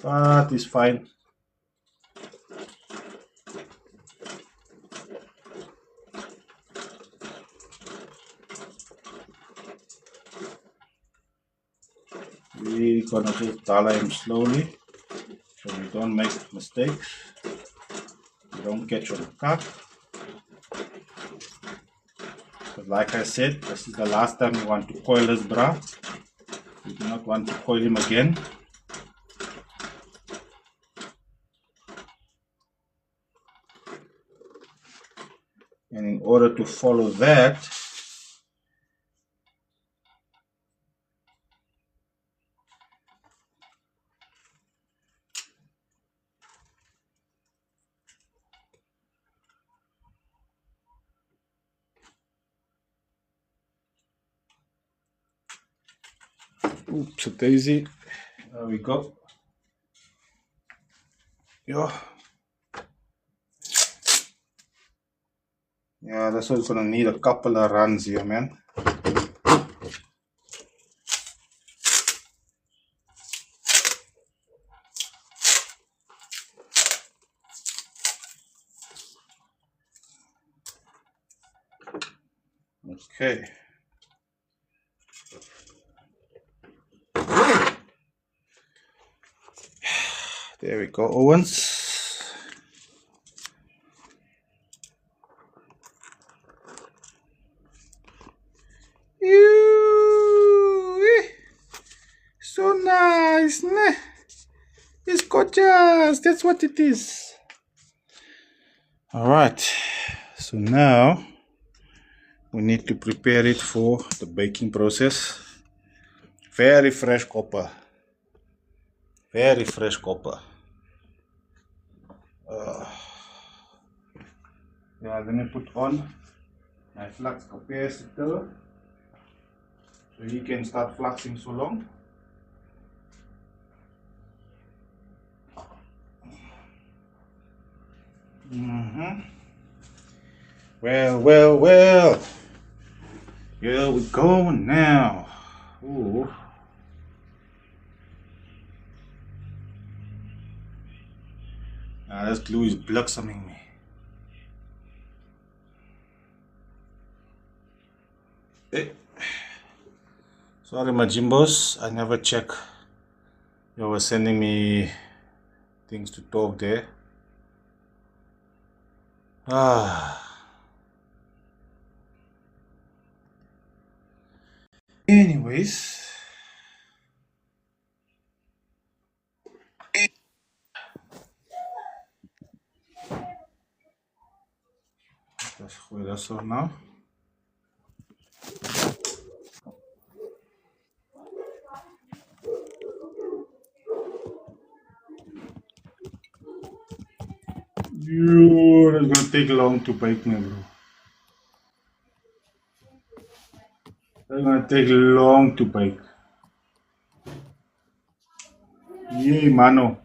but it's fine. We're gonna just dial him slowly so we don't make mistakes. We don't catch on cut. But like I said, this is the last time we want to coil this bra. We do not want to coil him again. And in order to follow that, oops, a daisy. There we go. Yeah, this one's gonna need a couple of runs here, man. Okay. There we go, Owens. So nice, ne? It's gorgeous. That's what it is. All right. So now we need to prepare it for the baking process. Very fresh copper. Very fresh copper. Yeah, let me put on my flux capacitor so he can start fluxing so long. Well. Here we go now. Ooh. This glue is blossoming me. Sorry, my Jimbos. I never check. You were sending me things to talk there. Anyways. Let's gooi dat zo nou. Yo, that's gonna take long to bake me, bro. That's gonna take long to bake. Yay, mano.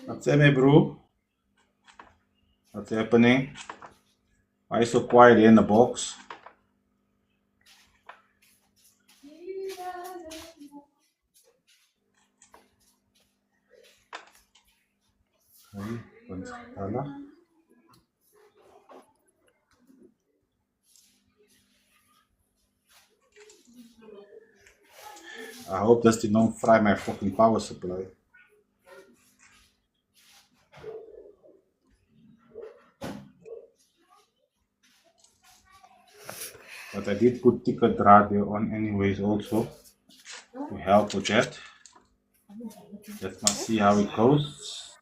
What's up, bro? What's happening? Why are you so quiet in the box? I hope this did not fry my fucking power supply. But I did put thicker draad there on anyways also to help with that. Let's now see how it goes.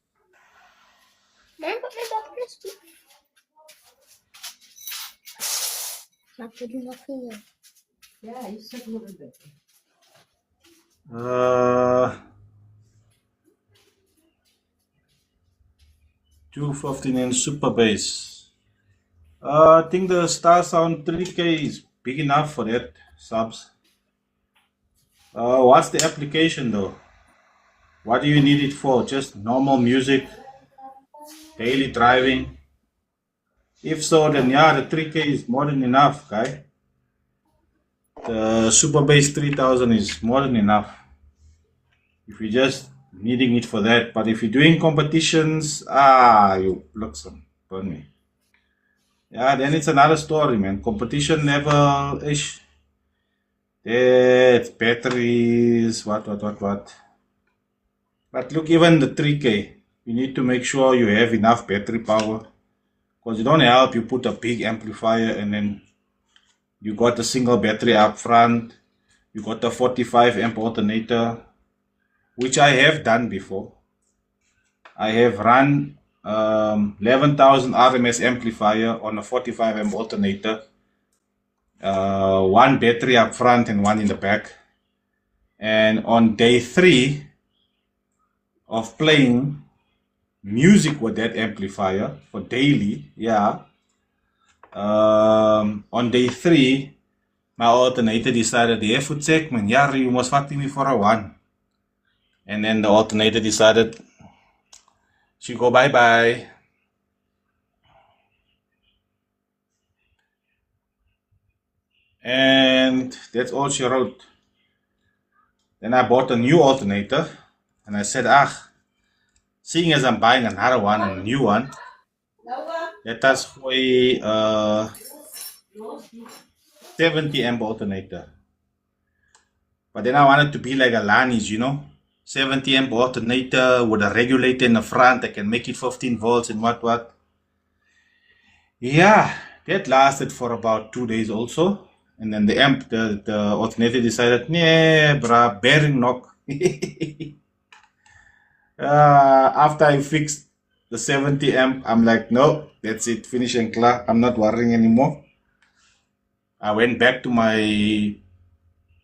Yeah, you said a little bit. 215 inch super bass. I think the Star Sound 3K is big enough for that subs. What's the application though? What do you need it for? Just normal music, daily driving? If so, then yeah, the 3K is more than enough, guy. The Super Bass 3000 is more than enough if you're just needing it for that. But if you're doing competitions, you look some burn me. Yeah, then it's another story, man. Competition level ish. It's batteries, what. But look, even the 3K, you need to make sure you have enough battery power. Because it don't help you put a big amplifier and then you got a single battery up front, you got a 45 amp alternator, which I have done before. I have run 11,000 RMS amplifier on a 45 amp alternator, one battery up front and one in the back. And on day 3 of playing music with that amplifier for daily, on day 3, my alternator decided, yeah, for check, man, yeah, you must fight me for a one. And then the alternator decided, she go bye bye. And that's all she wrote. Then I bought a new alternator and I said, seeing as I'm buying another one and a new one, let us buy a 70 amp alternator. But then I wanted to be like a Lani's, 70 amp alternator with a regulator in the front that can make it 15 volts and what. Yeah, that lasted for about 2 days also. And then the alternator decided, yeah, bruh, bearing knock. After I fixed the 70 amp, I'm like, no, that's it, finish and clear. I'm not worrying anymore. I went back to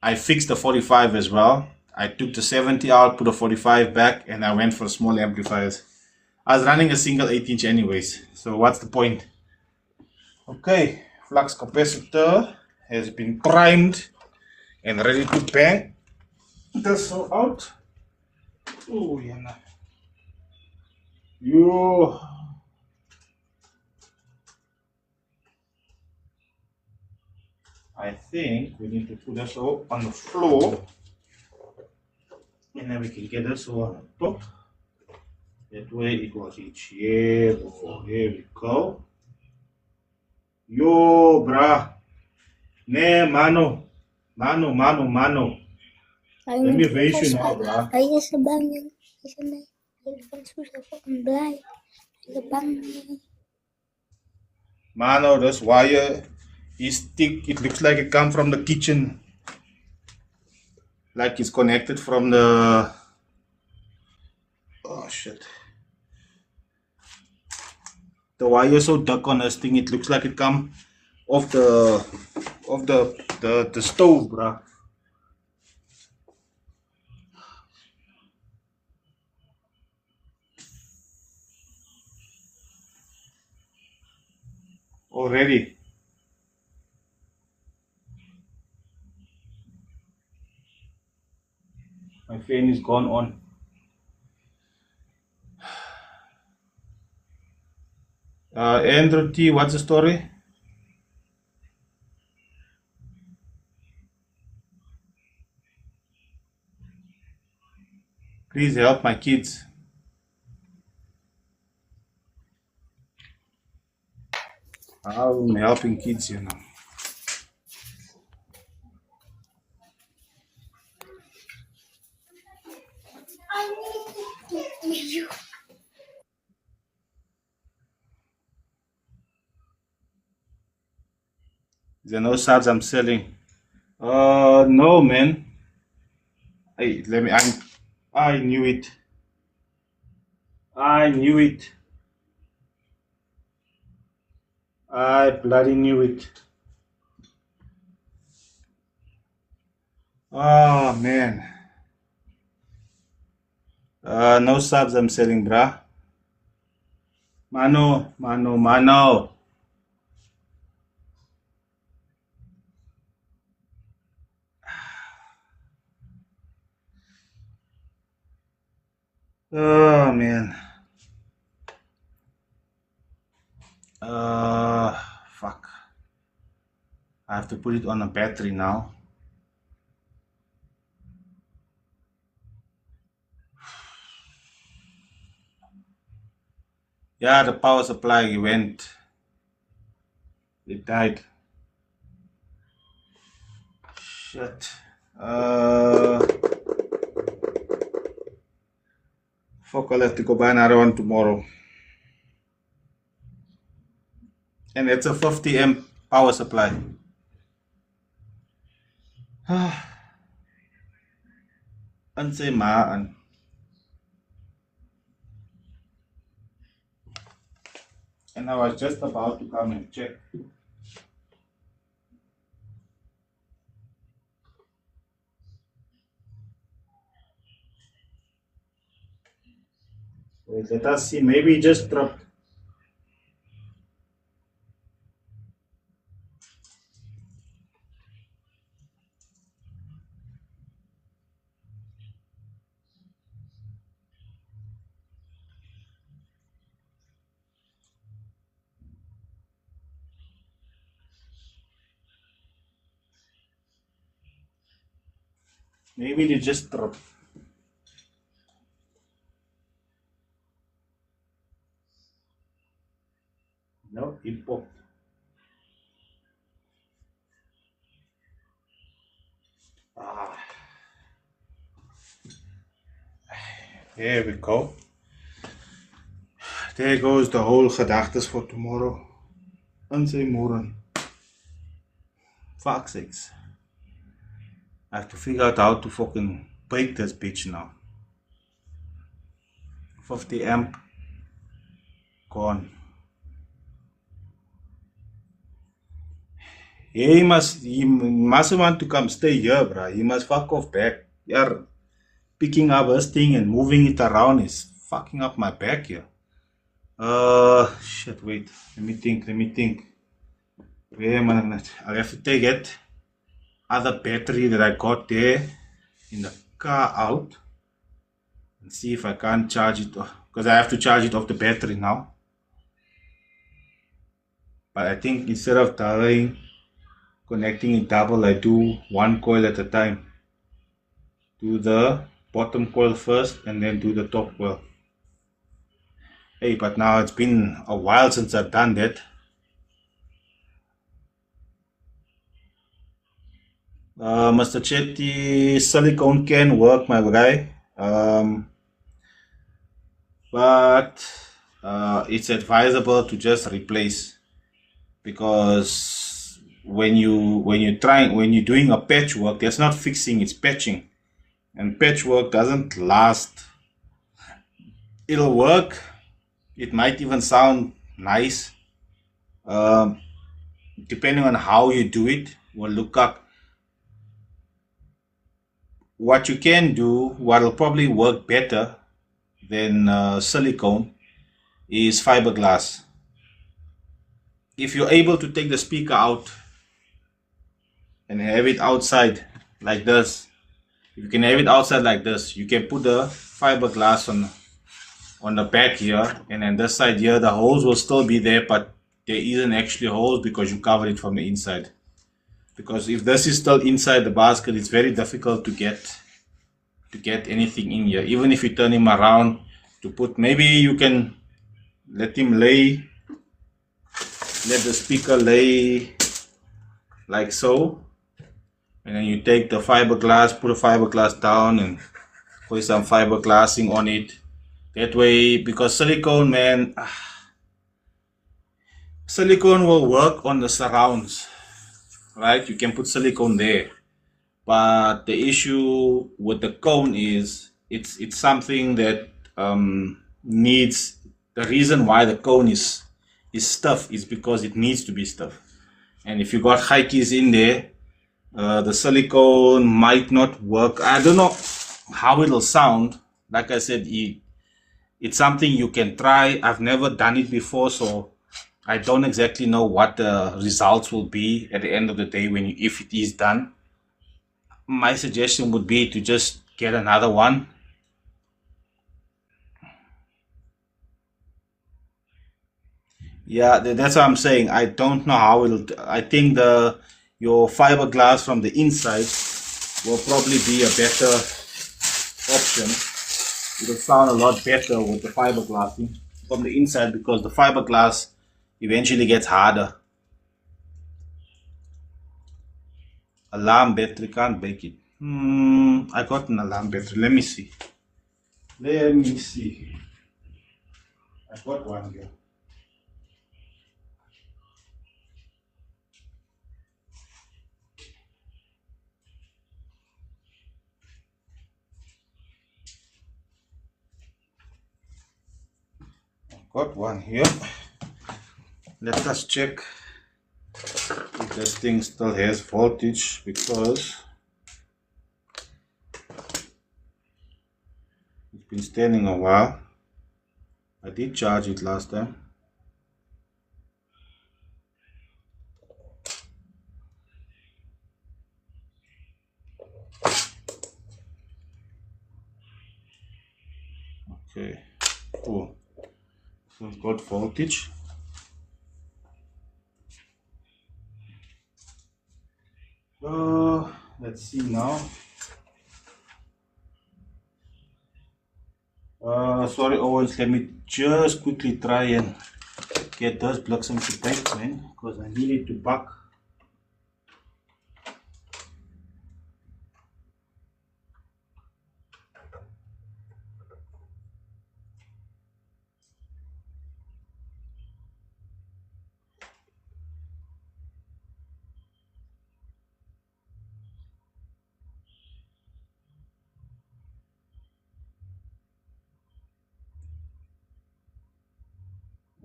I fixed the 45 as well. I took the 70 out, put the 45 back, and I went for small amplifiers. I was running a single 8-inch anyways, so what's the point? Okay, flux capacitor has been primed and ready to bang this out. Oh, yeah. You. I think we need to put this all on the floor and then we can get this all on top. That way it was each here before. Here we go. Yo, bruh. Ne, mano. Mano. Let me face you now, bruh. Hij is er bang. Hij is er nee. Hij is van Suze en blij. Hij is bang. Mano, this wire is thick. It looks like it come from the kitchen. Like it's connected from the... Oh, shit. The wire is so dark on this thing. It looks like it come off the stove, bruh. Already. My fan is gone on. Andrew T, what's the story? Please help my kids. I'm helping kids, There are no subs I'm selling. No, man. Hey, I knew it. I knew it. I bloody knew it. Oh, man. No subs I'm selling, bruh. Mano. Oh man. Fuck. I have to put it on a battery now. Yeah, the power supply went. It died. Shit. Uh, Fuck, I'll have to go buy another one tomorrow. And it's a 50 amp power supply. Unsay maan. And I was just about to come and check. Wait, let us see. Maybe it just dropped. Maybe it just dropped. No, it popped. Ah, here we go. There goes the whole gedagtes for tomorrow. Unsay moran. Fuck sakes. I have to figure out how to fucking break this bitch now. 50 amp gone. Yeah, he must want to come stay here, bruh. He must fuck off back. Yeah, picking up his thing and moving it around is fucking up my back here. Shit, wait. Let me think. Where am I? I'll have to take it. Other battery that I got there in the car out and see if I can't charge it because I have to charge it off the battery now. But I think instead of connecting it double, I do one coil at a time. Do the bottom coil first and then do the top coil. Hey, but now it's been a while since I've done that. Mr. Chetty, silicone can work, my guy. But it's advisable to just replace because when you're doing a patchwork, that's not fixing, it's patching, and patchwork doesn't last. It'll work. It might even sound nice, um, depending on how you do it. We'll look up what you can do. What'll probably work better than silicone is fiberglass. If you're able to take the speaker out and have it outside like this, if you can have it outside like this, you can put the fiberglass on the back here, and then this side here, the holes will still be there, but there isn't actually holes because you covered it from the inside. Because if this is still inside the basket, it's very difficult to get anything in here. Even if you turn him around to put, maybe you can let the speaker lay like so, and then you take the fiberglass, put a fiberglass down and put some fiberglassing on it. That way, because silicone, man, silicone will work on the surrounds, right? You can put silicone there, but the issue with the cone is it's something that needs. The reason why the cone is stiff is because it needs to be stiff, and if you got high keys in there, the silicone might not work. I don't know how it'll sound. Like I said, it's something you can try. I've never done it before, so I don't exactly know what the results will be at the end of the day if it is done. My suggestion would be to just get another one Yeah, that's what I'm saying. I don't know how it'll. I think your fiberglass from the inside will probably be a better option. It'll sound a lot better with the fiberglassing from the inside because the fiberglass eventually gets harder. Alarm battery can't break it. I got an alarm battery. Let me see. Let me see. I got one here. Got one here. Let us check if this thing still has voltage because it's been standing a while. I did charge it last time. Okay. Oh, so it's got voltage. Let's see now. Sorry, Owens. Let me just quickly try and get those blocks into place, man, because I need it to buck.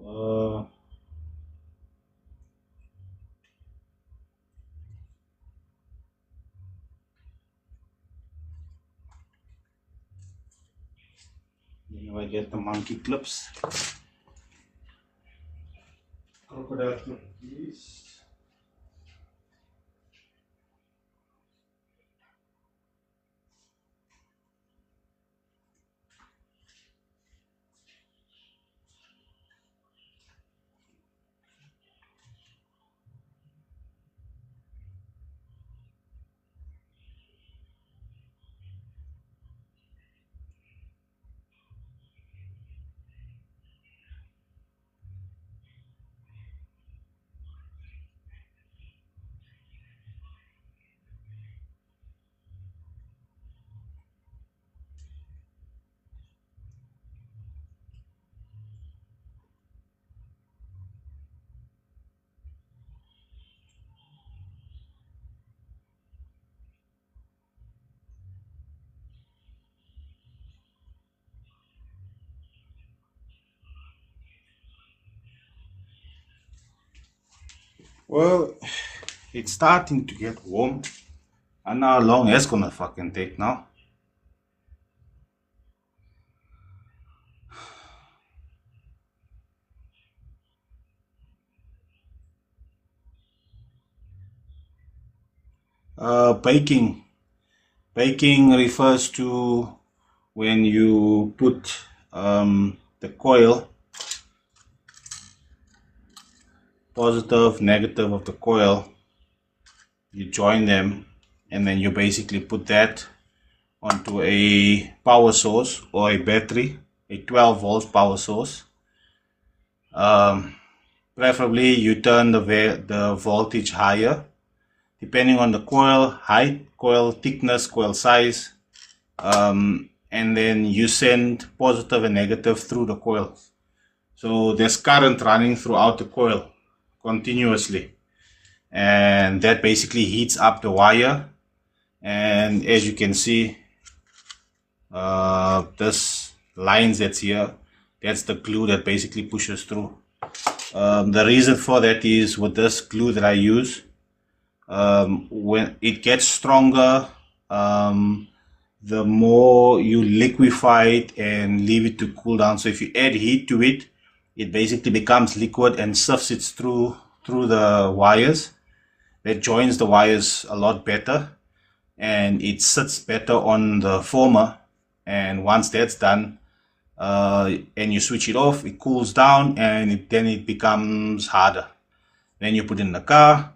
Uh, Then I get the monkey clips. Crocodile clip, please. Well, it's starting to get warm. I know how long it's gonna fucking take now. Baking. Baking refers to when you put the coil, positive, negative of the coil, you join them, and then you basically put that onto a power source or a battery, a 12 volt power source. Preferably you turn the voltage higher depending on the coil height, coil thickness, coil size, and then you send positive and negative through the coil. So there's current running throughout the coil continuously, and that basically heats up the wire. And as you can see, this lines that's here, that's the glue that basically pushes through. The reason for that is with this glue that I use, when it gets stronger, the more you liquefy it and leave it to cool down. So if you add heat to it, it basically becomes liquid and sifts it through the wires. That joins the wires a lot better, and it sits better on the former. And once that's done, and you switch it off, it cools down, and then it becomes harder. Then you put it in the car,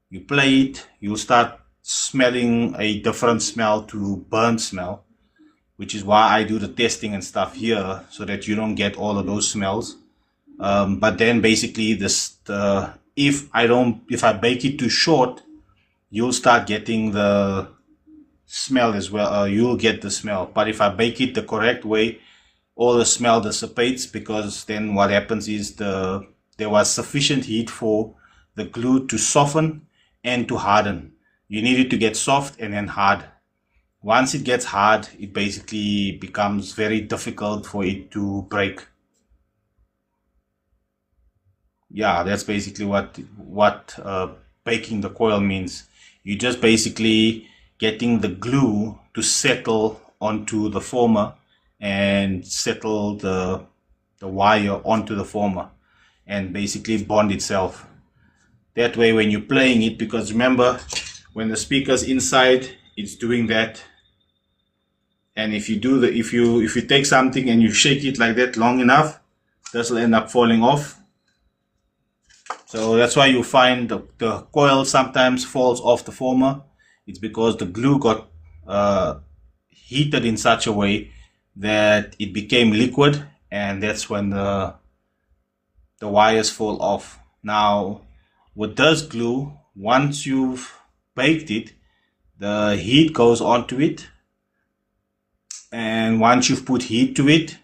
you play it, you'll start smelling a different smell to burnt smell, which is why I do the testing and stuff here, so that you don't get all of those smells. But then basically if I bake it too short, you'll start getting the smell as well. You'll get the smell. But if I bake it the correct way, all the smell dissipates, because then what happens is there was sufficient heat for the glue to soften and to harden. You need it to get soft and then hard. Once it gets hard, it basically becomes very difficult for it to break. Yeah, that's basically what baking the coil means. You just basically getting the glue to settle onto the former and settle the wire onto the former and basically bond itself. That way when you're playing it, because remember, when the speaker's inside, it's doing that. And if you take something and you shake it like that long enough, this will end up falling off. So that's why you find the coil sometimes falls off the former. It's because the glue got heated in such a way that it became liquid, and that's when the wires fall off. Now, with this glue, once you've baked it, the heat goes onto it, and once you've put heat to it,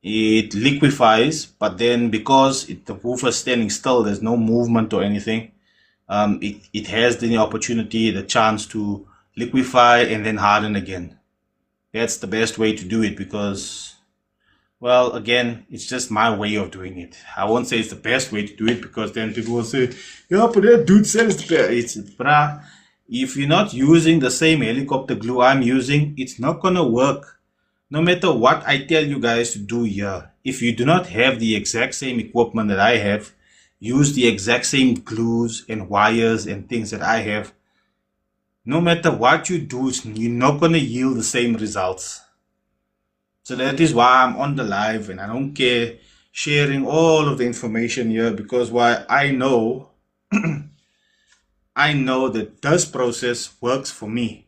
it liquefies. But then because the woofer is standing still, there's no movement or anything, it has the opportunity, the chance to liquefy and then harden again. That's the best way to do it, because, well, again, it's just my way of doing it. I won't say it's the best way to do it, because then people will say, yeah, but that dude said it's the best. It's, bruh, if you're not using the same helicopter glue I'm using, it's not gonna work. No matter what I tell you guys to do here, if you do not have the exact same equipment that I have, use the exact same glues and wires and things that I have, no matter what you do, you're not going to yield the same results. So that is why I'm on the live, and I don't care sharing all of the information here, because why I know I know that this process works for me.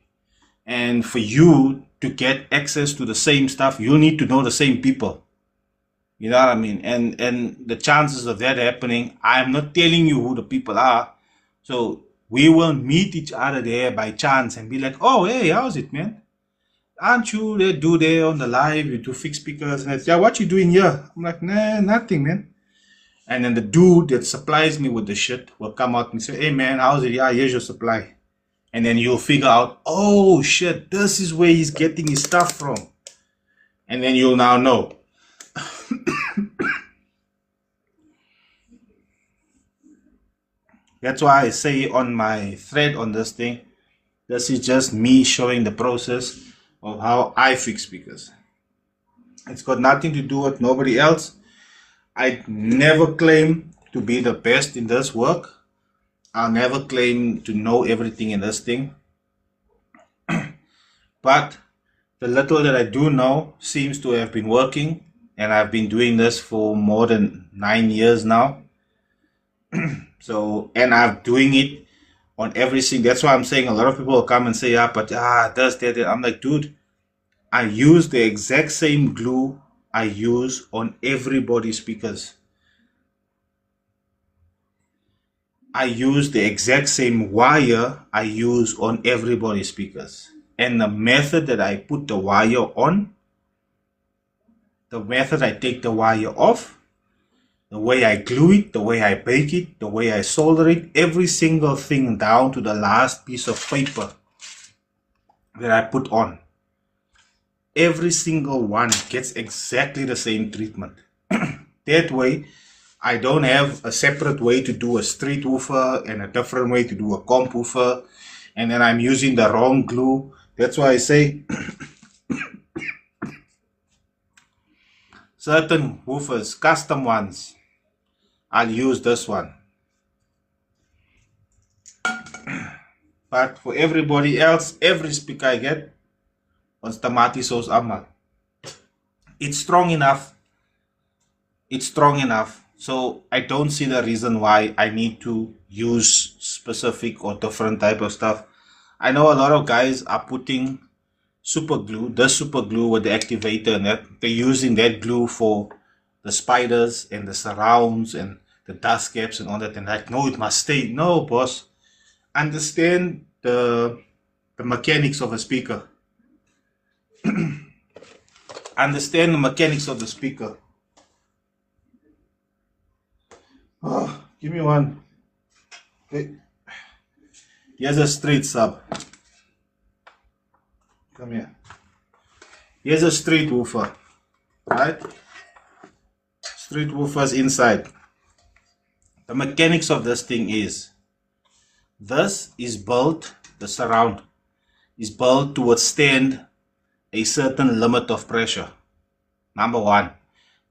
And for you to get access to the same stuff, you need to know the same people. You know what I mean? And the chances of that happening, I'm not telling you who the people are. So we will meet each other there by chance and be like, oh, hey, how's it, man? Aren't you the dude there on the live? You do fix speakers. And it's, yeah, what you doing here? I'm like, nah, nothing, man. And then the dude that supplies me with the shit will come out and say, hey, man, how's it? Yeah, here's your supply. And then you'll figure out, oh, shit, this is where he's getting his stuff from. And then you'll now know. That's why I say on my thread on this thing, this is just me showing the process of how I fix speakers. It's got nothing to do with nobody else. I never claim to be the best in this work. I'll never claim to know everything in this thing. But the little that I do know seems to have been working, and I've been doing this for more than 9 years now. So, and I'm doing it on everything. That's why I'm saying a lot of people will come and say, yeah, but does that. I'm like, dude, I use the exact same glue I use on everybody's speakers. I use the exact same wire I use on everybody's speakers. And the method that I put the wire on, the method I take the wire off, the way I glue it, the way I bake it, the way I solder it, every single thing down to the last piece of paper that I put on, every single one gets exactly the same treatment. That way, I don't have a separate way to do a street woofer and a different way to do a comp woofer, and then I'm using the wrong glue. That's why I say certain woofers, custom ones, I'll use this one. But for everybody else, every speaker I get, ons tomate sauce allemaal. It's strong enough. It's strong enough. So I don't see the reason why I need to use specific or different type of stuff. I know a lot of guys are putting super glue, the super glue with the activator, and that they're using that glue for the spiders and the surrounds and the dust caps and all that. And like, no, it must stay. No, boss. Understand the mechanics of a speaker. Understand the mechanics of the speaker. Oh, give me one. Okay. Here's a straight sub. Come here. Here's a straight woofer. Right? Straight woofers inside. The mechanics of this thing is, this is built, the surround is built to withstand a certain limit of pressure. Number one.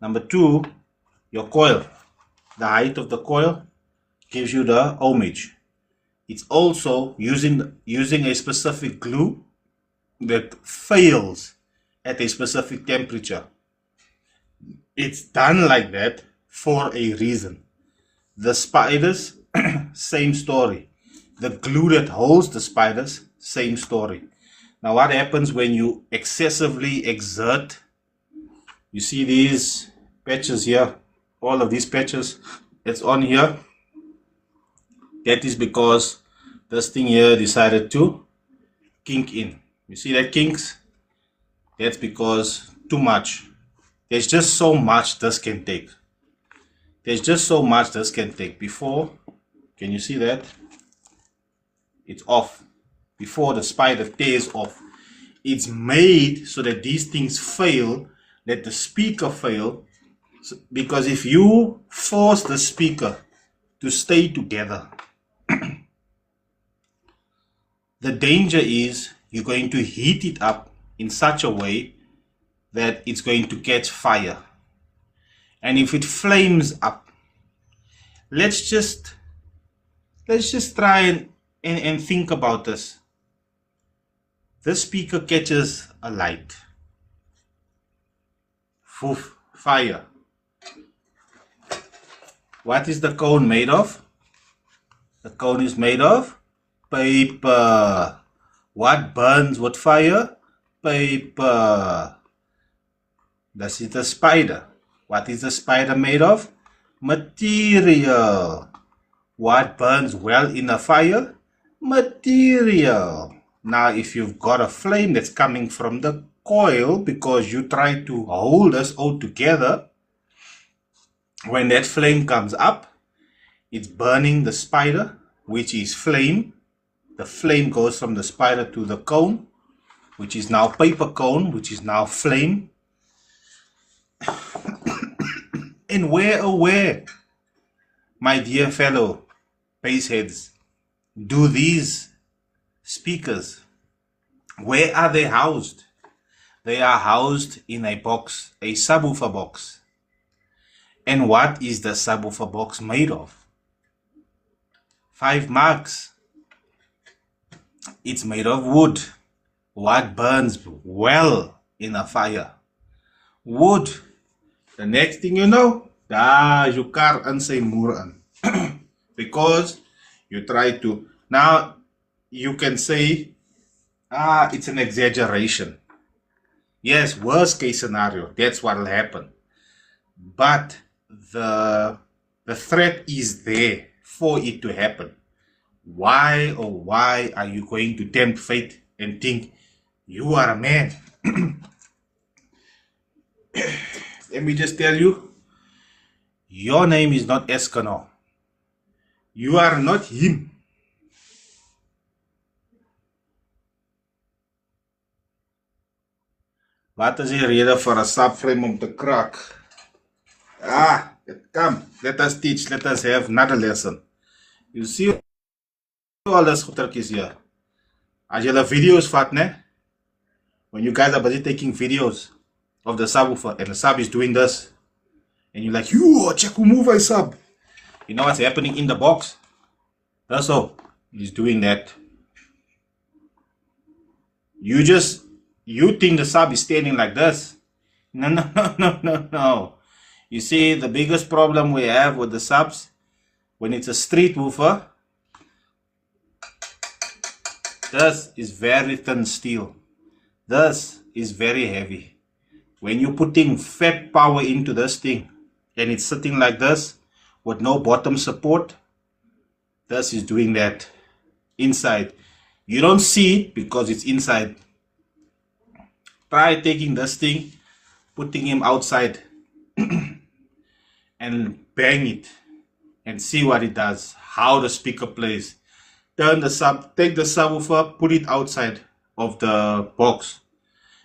Number two, your coil. The height of the coil gives you the ohmage. It's also using a specific glue that fails at a specific temperature. It's done like that for a reason. The spiders, same story. The glue that holds the spiders, same story. Now what happens when you excessively exert? You see these patches here, all of these patches, it's on here. That is because this thing here decided to kink in. You see that kinks? That's because too much. There's just so much this can take. There's just so much this can take. Before, can you see that? It's off. Before the spider tears off. It's made so that these things fail, that the speaker fail. Because if you force the speaker to stay together, the danger is you're going to heat it up in such a way that it's going to catch fire. And if it flames up, let's just try and think about this. This speaker catches a light. Poof, fire. What is the cone made of? The cone is made of paper. What burns with fire? Paper. This is the spider. What is the spider made of? Material. What burns well in a fire? Material. Now, if you've got a flame that's coming from the coil because you try to hold us all together, when that flame comes up, it's burning the spider, which is flame. The flame goes from the spider to the cone, which is now paper cone, which is now flame. And where, my dear fellow bass heads, do these speakers, where are they housed? They are housed in a box, a subwoofer box. And what is the subwoofer box made of? 5 marks. It's made of wood. What burns well in a fire? Wood. The next thing you know, you car and say moer in. Because you try to. Now, you can say, it's an exaggeration. Yes, worst case scenario, that's what will happen. But the threat is there for it to happen. Why are you going to tempt fate and think you are a man? Let me just tell you, your name is not Eskimo. You are not him. Wat is die rede vir 'n subframe om te kraak? Come, let us teach, let us have another lesson. You see all this goetertjies here. As julle videos vat, ne? When you guys are busy taking videos of the subwoofer and the sub is doing this, and you're like, check who move a sub. You know what's happening in the box? That's all. He's doing that. You think the sub is standing like this. No, no, no, no, no, no. You see, the biggest problem we have with the subs, when it's a street woofer, this is very thin steel. This is very heavy. When you're putting fat power into this thing, and it's sitting like this, with no bottom support, this is doing that inside. You don't see it because it's inside. Try taking this thing, putting him outside, and bang it, and see what it does, how the speaker plays. Take the subwoofer, put it outside of the box,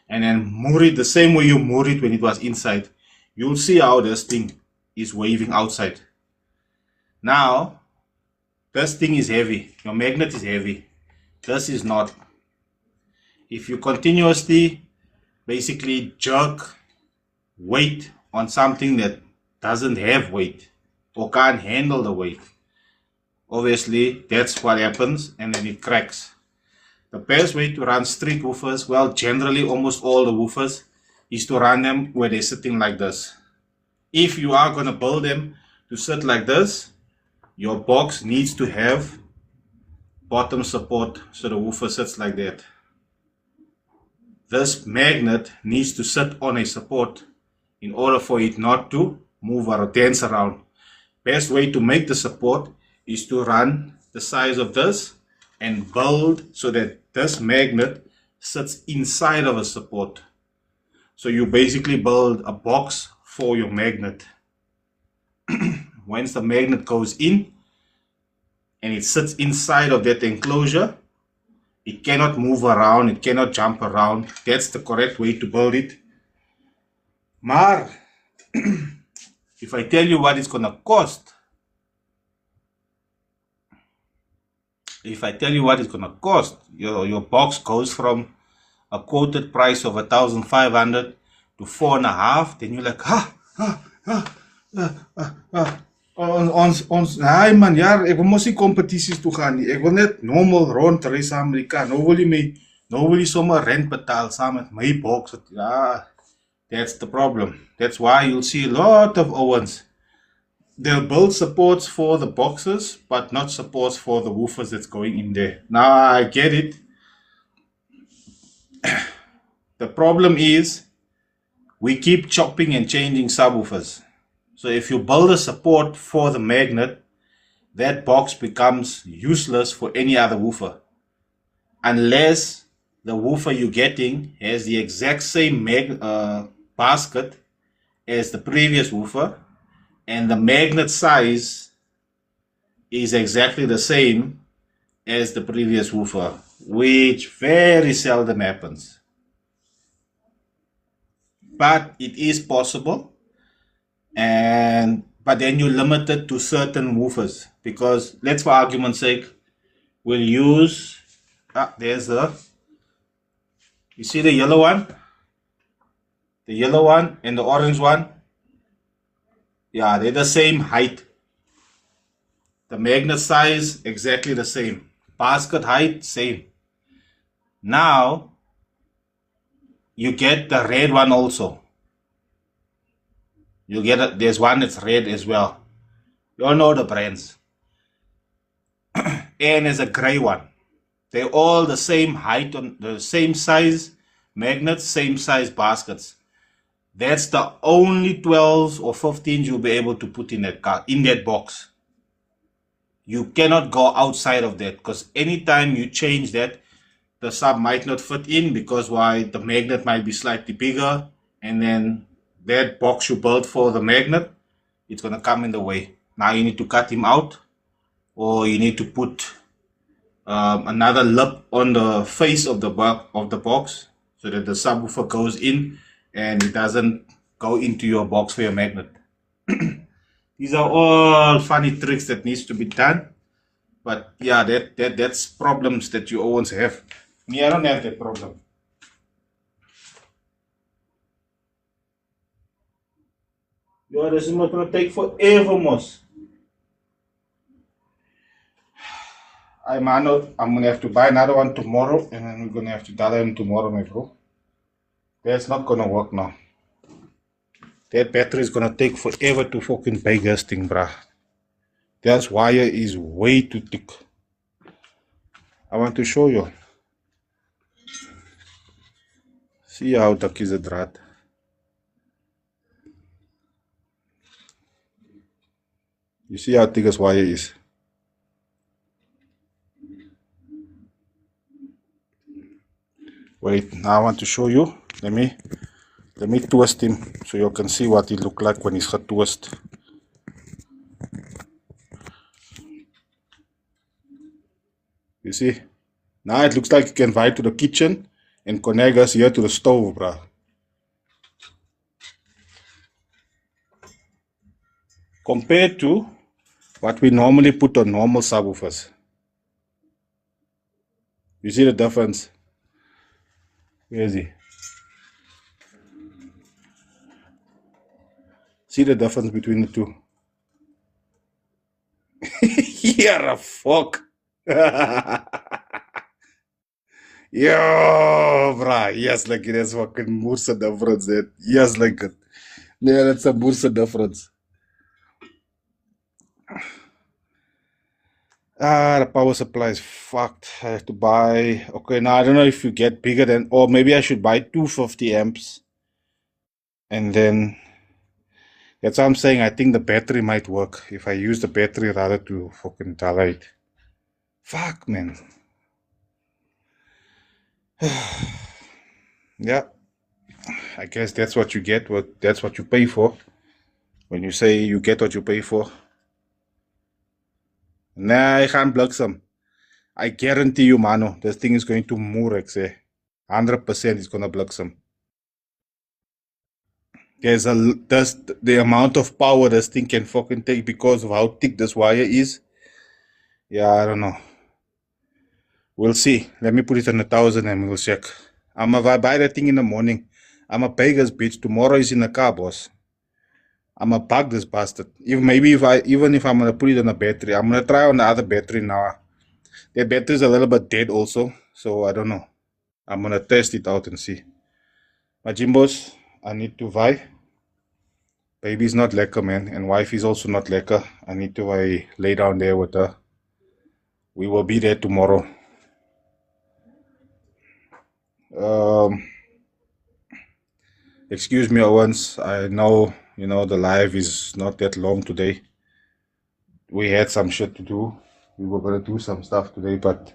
and then moor it the same way you moor it when it was inside. You'll see how this thing is waving outside. Now, this thing is heavy. Your magnet is heavy. This is not. If you continuously basically jerk weight on something that doesn't have weight or can't handle the weight, obviously that's what happens, and then it cracks. The best way to run street woofers, well, generally almost all the woofers, is to run them where they're sitting like this. If you are going to build them to sit like this, your box needs to have bottom support, so the woofer sits like that. This magnet needs to sit on a support in order for it not to move or dance around. Best way to make the support is to run the size of this and build so that this magnet sits inside of a support. So you basically build a box for your magnet. Once the magnet goes in and it sits inside of that enclosure, it cannot move around, it cannot jump around. That's the correct way to build it. Maar if I tell you what it's gonna cost, your box goes from a quoted price of 1,500 to 4.5, then you're like, Hi man, ja, ek wil mos nie competities toe gaan nie. Ek wil net normal rond reis saam met die kar. Nou wil jy sommer rent betaal saam met my box. Ja, that's the problem. That's why you'll see a lot of Owens. They'll build supports for the boxes, but not supports for the woofers that's going in there. Now, I get it. The problem is we keep chopping and changing subwoofers. So if you build a support for the magnet, that box becomes useless for any other woofer. Unless the woofer you're getting has the exact same basket as the previous woofer, and the magnet size is exactly the same as the previous woofer, which very seldom happens. But it is possible. But then you're limited to certain woofers, because let's, for argument's sake, we'll use, you see the yellow one and the orange one? Yeah, they're the same height. The magnet size, exactly the same. Basket height, same. Now, you get the red one also. You get there's one that's red as well. You all know the brands. And there's a gray one. They're all the same height, on the same size magnets, same size baskets. That's the only 12s or 15s you'll be able to put in that car, in that box. You cannot go outside of that, because anytime you change that, the sub might not fit in, because why? The magnet might be slightly bigger, and then that box you built for the magnet, it's going to come in the way. Now you need to cut him out, or you need to put another lip on the face of the box so that the subwoofer goes in and it doesn't go into your box for your magnet. These are all funny tricks that needs to be done. But yeah, that's problems that you always have. Me, I don't have that problem. Yeah, this is not going to take forever, Mos. I'm going to have to buy another one tomorrow, and then we're going to have to dollar him tomorrow, my bro. That's not going to work now. That battery is gonna take forever to fucking bake this thing, bruh. That wire is way too thick. I want to show you. See how thick is the draad. You see how thick this wire is. Wait, now I want to show you. Let me twist him so you can see what he look like when he's got twist. You see? Now it looks like you can ride to the kitchen and connect us here to the stove, bruh. Compared to what we normally put on normal subwoofers. You see the difference? Where is he? See the difference between the two? You're a fuck. Yo, bruh. Yes, like it is fucking moerse difference. That. Yes, like it. Yeah, that's a moerse difference. The power supply is fucked. I have to buy. Okay, now I don't know if you get bigger than, or maybe I should buy 250 amps. And then that's what I'm saying. I think the battery might work if I use the battery rather to fucking dilate. Fuck, man. Yeah. I guess that's what you get. That's what you pay for. When you say you get what you pay for. Nah, I can't bliksem. I guarantee you, mano, this thing is going to Murex, eh? 100% is gonna bliksem. There's the amount of power this thing can fucking take because of how thick this wire is. Yeah, I don't know. We'll see. Let me put it on 1,000 and we'll check. I'ma buy that thing in the morning. I'ma pay this bitch. Tomorrow is in the car, boss. I'ma bug this bastard. Even if I'm gonna put it on a battery, I'm gonna try on the other battery now. The battery is a little bit dead also, so I don't know. I'm gonna test it out and see. My Jimbos, I need to buy. Baby's not lekker, man, and wife is also not lekker. I need to lay down there with her. We will be there tomorrow. Excuse me, Owens. I know, the live is not that long today. We had some shit to do. We were gonna do some stuff today, but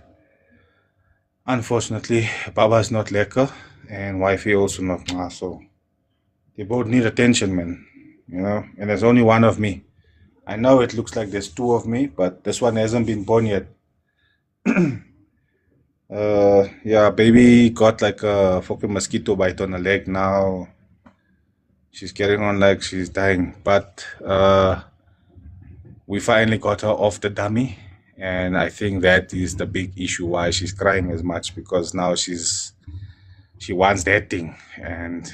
unfortunately, Baba's not lekker, and wifey also not. So they both need attention, man. And there's only one of me. I know it looks like there's two of me, but this one hasn't been born yet. Yeah, baby got like a fucking mosquito bite on her leg now. She's carrying on like she's dying, but we finally got her off the dummy, and I think that is the big issue why she's crying as much, because now she wants that thing, and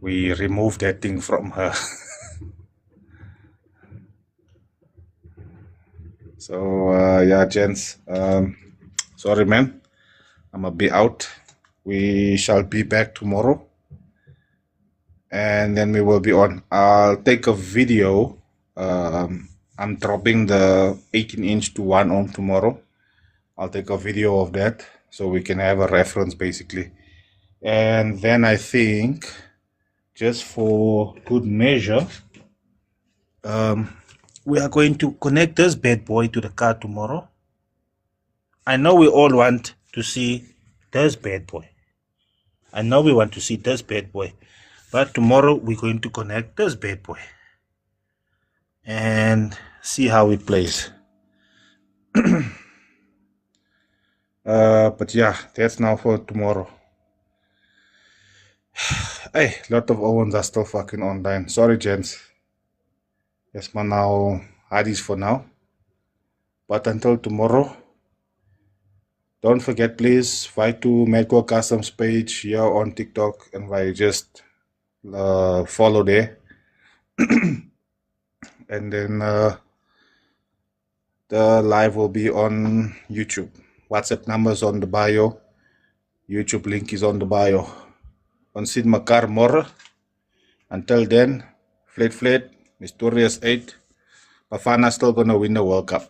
we removed that thing from her. So yeah, gents, sorry, man, I'm gonna be out. We shall be back tomorrow, and then we will be on. I'll take a video. I'm dropping the 18-inch to 1 ohm tomorrow. I'll take a video of that so we can have a reference basically. And then I think, just for good measure, we are going to connect this bad boy to the car tomorrow. I know we all want to see this bad boy. I know we want to see this bad boy. But tomorrow we're going to connect this bad boy and see how it plays. But yeah, that's now for tomorrow. Hey, lot of Owens are still fucking online. Sorry, gents. Yes, man, now Hadis for now. But until tomorrow, don't forget, please, fight to M.A.D Customs page here on TikTok, and just follow there. And then the live will be on YouTube. WhatsApp numbers on the bio. YouTube link is on the bio. Ons sien mekaar môre. Until then, Flat, Mysterious 8, Bafana still gonna win the World Cup.